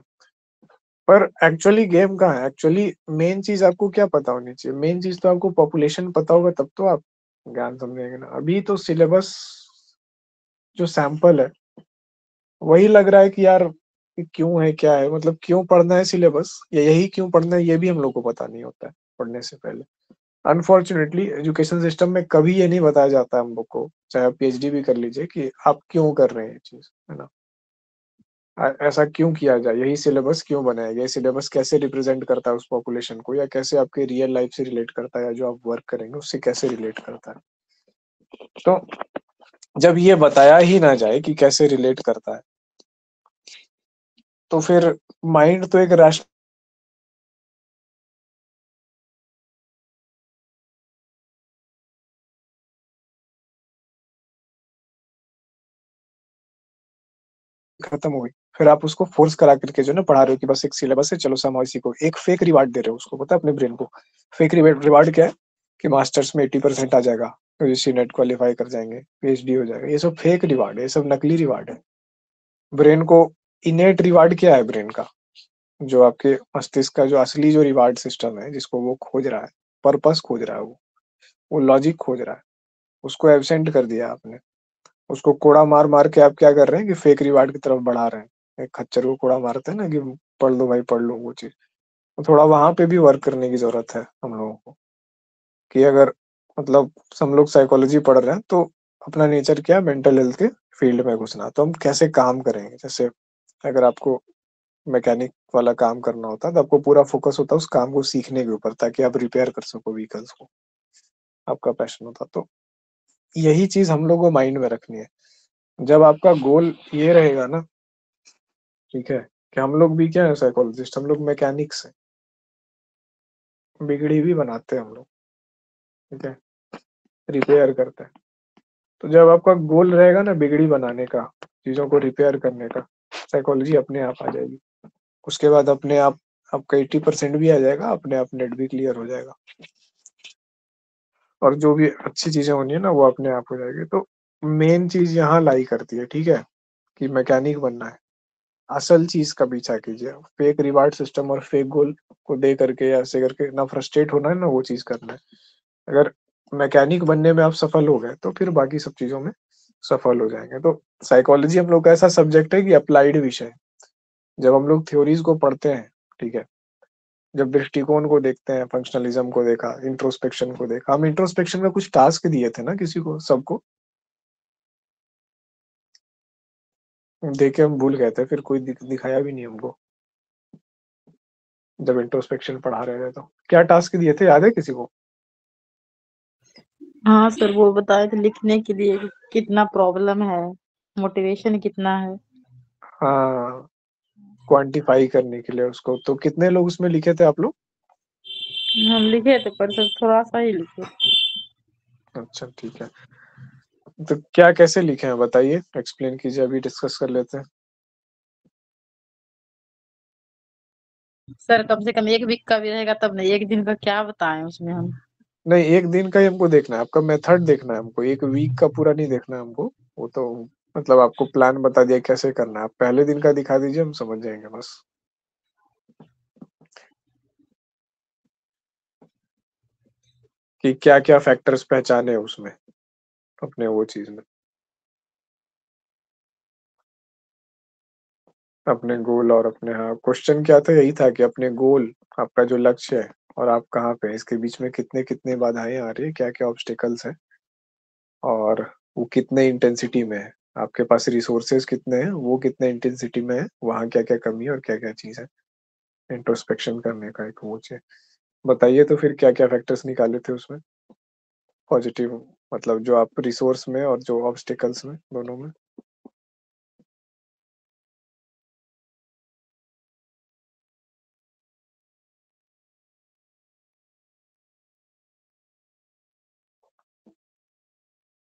पर एक्चुअली गेम कहाँ है, एक्चुअली मेन चीज आपको क्या पता होनी चाहिए, मेन चीज तो आपको पॉपुलेशन पता होगा तब तो आप ज्ञान समझेंगे ना। अभी तो सिलेबस जो सैंपल है वही लग रहा है कि यार कि क्यों है, क्या है, मतलब क्यों पढ़ना है सिलेबस, या यही क्यों पढ़ना है ये भी हम लोग को पता नहीं होता है पढ़ने से पहले। अनफॉर्चुनेटली एजुकेशन सिस्टम में कभी ये नहीं बताया जाता हम लोग को, चाहे आप पीएचडी भी कर लीजिए, कि आप क्यों कर रहे हैं ये चीज, है ना। ऐसा क्यों किया जाए, यही सिलेबस क्यों बनाया गया, ये सिलेबस कैसे रिप्रेजेंट करता है उस पॉपुलेशन को, या कैसे आपके रियल लाइफ से रिलेट करता है, या जो आप वर्क करेंगे उससे कैसे रिलेट करता है। तो जब ये बताया ही ना जाए कि कैसे रिलेट करता है, तो फिर माइंड तो एक राष्ट्र खत्म हो गई। फिर आप उसको फोर्स करा करके जो ना पढ़ा रहे हो कि बस एक सिलेबस है, चलो समाओ इसी को, एक फेक रिवार्ड दे रहे हो उसको, पता है अपने ब्रेन को। फेक रिवार्ड क्या है कि मास्टर्स में 80% आ जाएगा, यूजीसी नेट क्वालिफाई कर जाएंगे, पीएचडी हो जाएगा। ये सब फेक रिवार्ड है, ये सब नकली रिवार्ड है। ब्रेन को इनेट रिवार्ड क्या है, ब्रेन का जो आपके मस्तिष्क का जो असली जो रिवार्ड सिस्टम है, जिसको वो खोज रहा है, पर्पस खोज रहा है, वो लॉजिक खोज रहा है, उसको एब्सेंट कर दिया आपने। उसको कोड़ा मार मार के आप क्या कर रहे हैं कि फेक रिवार्ड की तरफ बढ़ा रहे हैं। एक खच्चर को कोड़ा मारते हैं ना कि पढ़ लो भाई पढ़ लो, वो चीज तो थोड़ा वहां पे भी वर्क करने की जरूरत है हम लोगों को। कि अगर मतलब हम लोग साइकोलॉजी पढ़ रहे हैं तो अपना नेचर क्या है, मेंटल हेल्थ के फील्ड में घुसना, तो हम कैसे काम करेंगे। जैसे अगर आपको मैकेनिक वाला काम करना होता है तो आपको पूरा फोकस होता है उस काम को सीखने के ऊपर, ताकि आप रिपेयर कर सको व्हीकल्स को, आपका पैशन होता। तो यही चीज हम लोग को माइंड में रखनी है। जब आपका गोल ये रहेगा ना, ठीक है, कि हम लोग भी क्या है साइकोलॉजिस्ट, हम लोग मैकेनिक्स हैं, बिगड़ी भी बनाते हैं हम लोग, ठीक है, रिपेयर करते हैं। तो जब आपका गोल रहेगा ना बिगड़ी बनाने का, चीजों को रिपेयर करने का, साइकोलॉजी अपने आप आ जाएगी। उसके बाद अपने आप आपका 80% भी आ जाएगा, अपने आप नेट भी क्लियर हो जाएगा, और जो भी अच्छी चीजें होनी है ना वो अपने आप हो जाएगी। तो मेन चीज यहाँ लाई करती है, ठीक है, कि मैकेनिक बनना है। असल चीज का पीछा कीजिए, फेक रिवार्ड सिस्टम और फेक गोल को दे करके या ऐसे करके ना फ्रस्ट्रेट होना है ना वो चीज करना है। अगर मैकेनिक बनने में आप सफल हो गए तो फिर बाकी सब चीजों में सफल हो जाएंगे। तो साइकोलॉजी हम लोग का ऐसा सब्जेक्ट है कि अप्लाइड विषय है। जब हम लोग थ्योरीज को पढ़ते हैं, ठीक है, जब दृष्टिकोण को देखते हैं, फंक्शनलिज्म को देखा, इंट्रोस्पेक्शन को देखा, हम इंट्रोस्पेक्शन का कुछ टास्क दिए थे ना किसी को, सबको देके हम भूल गए थे, फिर कोई दिखाया भी नहीं हमको। जब इंट्रोस्पेक्शन पढ़ा रहे थे तो क्या टास्क दिए थे, याद है किसी को? हाँ सर, वो बताए थे लिखने के लिए कि कितना प्रॉब्लम है, मोटिवेशन कितना है। हाँ, क्वांटिफाई करने के लिए उसको। तो कितने लोग उसमें लिखे थे आप लोग? हम लिखे थे पर सर थोड़ा सा ही लिखे। अच्छा ठीक है, तो क्या कैसे लिखे हैं बताइए, एक्सप्लेन कीजिए, अभी डिस्कस कर लेते हैं। सर कम से कम 1 वीक का भी रहेगा तब नहीं, 1 दिन का क्या बताएं उसमें हम। नहीं, एक दिन का ही हमको देखना है, आपका मेथड देखना है हमको, एक वीक का पूरा नहीं देखना है हमको। वो तो मतलब आपको प्लान बता दिया कैसे करना है, आप पहले दिन का दिखा दीजिए, हम समझ जाएंगे बस। कि क्या क्या फैक्टर्स पहचाने उसमें, अपने वो चीज में, अपने गोल और अपने, हाँ क्वेश्चन क्या था, यही था कि अपने गोल, आपका जो लक्ष्य है और आप कहाँ पे हैं, इसके बीच में कितने कितने बाधाएं आ रही है, क्या क्या ऑब्स्टिकल्स हैं, और वो कितने इंटेंसिटी में है, आपके पास रिसोर्सेज कितने हैं, वो कितने इंटेंसिटी में है, वहाँ क्या क्या कमी है और क्या क्या चीज है। इंट्रोस्पेक्शन करने का एक वो है। बताइए तो फिर क्या क्या फैक्टर्स निकाले थे उसमें, पॉजिटिव, मतलब जो आप रिसोर्स में और जो ऑब्स्टिकल्स में, दोनों में।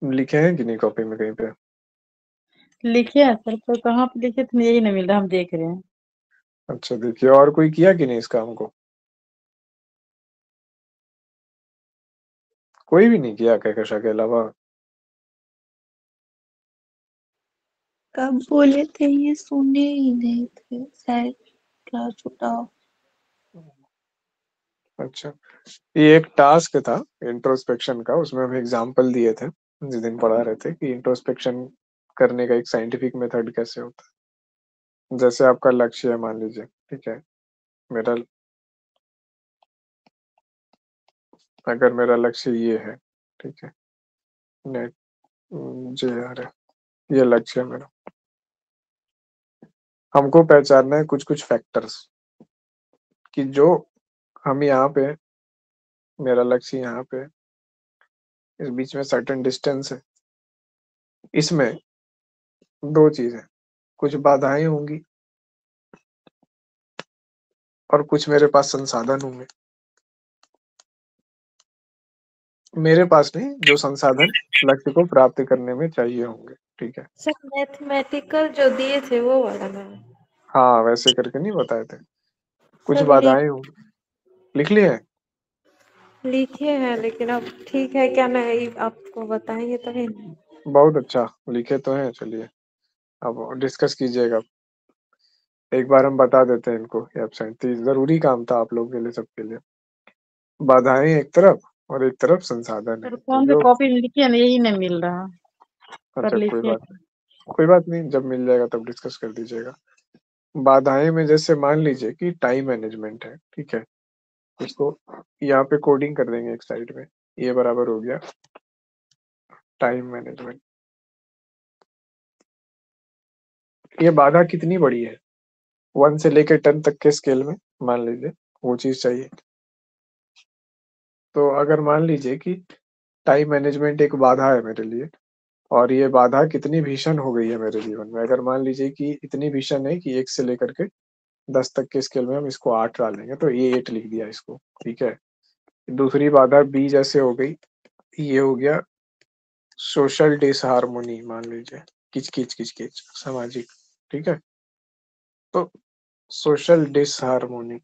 लिखे हैं कि नहीं कॉपी में कहीं पे? लिखे हैं सर, पर कहाँ पे लिखे थे यही नहीं मिल रहा, हम देख रहे हैं। अच्छा देखिए, और कोई किया कि नहीं इस काम को? कोई भी नहीं किया कहकशा के अलावा? कब बोले थे ये, सुने ही नहीं थे शायद, क्लास छूटा हो। अच्छा, ये एक टास्क था इंट्रोस्पेक्शन का, उसमें हम एग्जाम्पल दिए थे जिस दिन पढ़ा रहे थे कि इंट्रोस्पेक्शन करने का एक साइंटिफिक मेथड कैसे होता है। जैसे आपका लक्ष्य है, मान लीजिए, ठीक है, मेरा, अगर मेरा लक्ष्य ये है, ठीक है, नेट जे आर है, ये लक्ष्य है मेरा। हमको पहचानना है कुछ-कुछ फैक्टर्स कि जो हम यहाँ पे मेरा लक्ष्य यहाँ पे, इस बीच में सर्टेन डिस्टेंस है। इसमें 2 चीज़ें, कुछ बाधाएँ होंगी और कुछ मेरे पास संसाधन होंगे। मेरे पास नहीं, जो संसाधन लक्ष्य को प्राप्त करने में चाहिए होंगे, ठीक है? सर मैथमेटिकल जो दिए थे वो वाला ना? हाँ, वैसे करके नहीं बताए थे। कुछ सर बाधाएँ होंगी। लिख लिए हैं? लिखे हैं, लेकिन अब ठीक है क्या नहीं आपको बताएंगे तभी ना। बहुत अच्छा, लिखे तो हैं, चलिए अब डिस्कस कीजिएगा। एक बार हम बता देते हैं इनको ये एब्सेंट थी, ज़रूरी काम था आप लोगों के लिए, सबके लिए। बाधाएँ एक तरफ और एक तरफ संसाधन है। सर तो कौन से जो कॉपी में लिखे हैं ना, यही नहीं मिल रहा। कर अच्छा लीजिए। कोई बात नहीं, जब मिल जाएगा तब डिस्कस कर दीजिएगा। बाधाएँ में जैसे मान लीजिए कि टाइम मैनेजमेंट है, ठीक है? इसको यहाँ पे कोडिंग कर देंगे एक साइड में। ये बराबर हो गया टाइम मैनेजमेंट। ये बाधा कितनी बड़ी है? 1 से लेके 10 तक के स्केल में मान लीजिए वो चीज़ चाहिए। तो अगर मान लीजिए कि टाइम मैनेजमेंट एक बाधा है मेरे लिए और ये बाधा कितनी भीषण हो गई है मेरे जीवन में, अगर मान लीजिए कि इतनी भीषण है कि 1 से लेकर के 10 तक के स्केल में हम इसको 8 डालेंगे, तो ये 8 लिख दिया इसको, ठीक है? दूसरी बाधा बी जैसे हो गई, ये हो गया सोशल डिसहार्मोनी, मान लीजिए किच-किच सामाजिक, ठीक है? तो सोशल डिसहार्मोनी,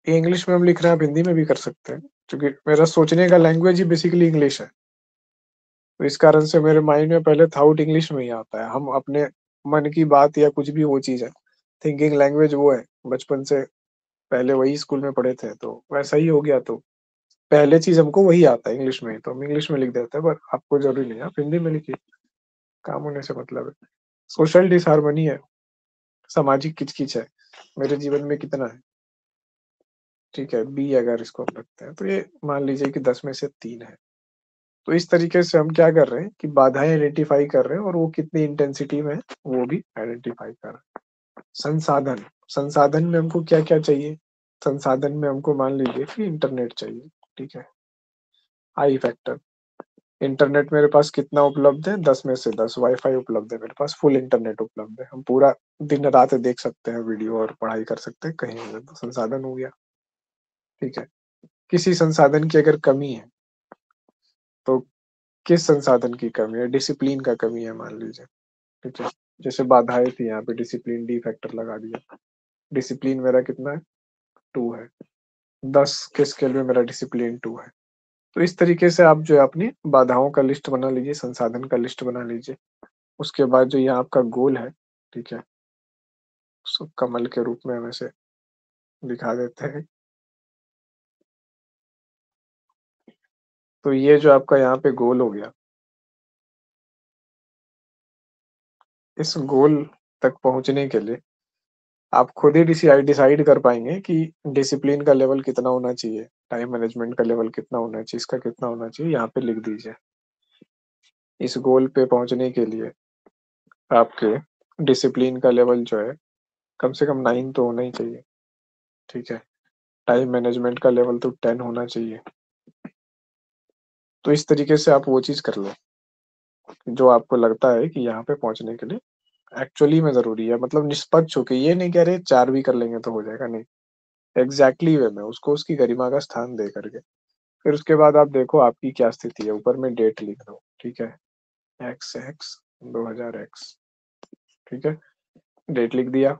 ये इंग्लिश में हम लिख रहे हैं, आप हिंदी में भी कर सकते हैं, क्योंकि मेरा सोचने का लैंग्वेज ही बेसिकली इंग्लिश है। तो इस कारण से मेरे माइंड में पहले थॉट इंग्लिश में ही आता है। हम अपने मन की बात या कुछ भी वो चीज़ है, थिंकिंग लैंग्वेज वो है, बचपन से पहले वही स्कूल में पढ़े थे, तो वैसा ही हो गया। तो पहले चीज़ हमको वही आता है इंग्लिश में ही, तो हम इंग्लिश में लिख देते हैं, पर आपको ज़रूरी नहीं है, आप हिंदी में लिखिए, काम होने से मतलब है। सोशल डिसहार्मनी है, सामाजिक किच-किच है, मेरे जीवन में कितना है, ठीक है? बी अगर इसको हम रखते हैं, तो ये मान लीजिए कि 10 में से 3 है। तो इस तरीके से हम क्या कर रहे हैं कि बाधाएँ आइडेंटिफ़ाई कर रहे हैं और वो कितनी इंटेंसिटी में है, वो भी आइडेंटिफ़ाई कर रहे हैं। संसाधन, संसाधन में हमको क्या-क्या चाहिए? संसाधन में हमको मान लीजिए कि इंटरनेट चाहिए, ठीक है? आई फैक्टर, इंटरनेट मेरे पास कितना उपलब्ध है? 10 में से 10 वाई-फाई उपलब्ध है मेरे पास, फुल इंटरनेट उपलब्ध है। हम पूरा दिन-रात देख सकते हैं वीडियो और पढ़ाई कर सकते हैं कहीं भी, तो संसाधन हो गया, ठीक है? किसी संसाधन की अगर कमी है, तो किस संसाधन की कमी है? डिसिप्लिन का कमी है मान लीजिए, ठीक है? जैसे बाधाएँ थी यहाँ पे, डिसिप्लिन डी फैक्टर लगा दिया। डिसिप्लिन मेरा कितना है? 2 है। 10 के स्केल में मेरा डिसिप्लिन 2 है। तो इस तरीके से आप जो है अपनी बाधाओं का लिस्ट बना लीजिए, संसाधन का लिस्ट बना लीजिए। उसके बाद जो ये आपका गोल है, ठीक है? उसको कमल के रूप में हम ऐसे दिखा देते हैं। तो ये जो आपका यहाँ पे गोल हो गया, इस गोल तक पहुँचने के लिए आप खुद ही डिसाइड कर पाएँगे कि डिसिप्लिन का लेवल कितना होना चाहिए, टाइम मैनेजमेंट का लेवल कितना होना चाहिए, इसका कितना होना चाहिए, यहाँ पे लिख दीजिए। इस गोल पे पहुँचने के लिए आपके डिसिप्लिन का लेवल जो है, कम से कम 9 तो होना ही चाहिए, ठीक है? टाइम मैनेजमेंट का लेवल तो 10 होना चाहिए। तो इस तरीके से आप वो चीज़ कर लो, जो आपको लगता है कि यहाँ पे पहुँचने के लिए एक्चुअली में ज़रूरी है, मतलब निष्पक्ष होके, ये नहीं कह रहे 4 भी कर लेंगे तो हो जाएगा, नहीं। एग्ज़ैक्टली वे में उसको उसकी गरिमा का स्थान दे करके। फिर उसके बाद आप देखो आपकी क्या स्थिति है, ऊपर में डेट लिख दो, ठीक है? XX 2000 X, ठीक है? डेट लिख दिया।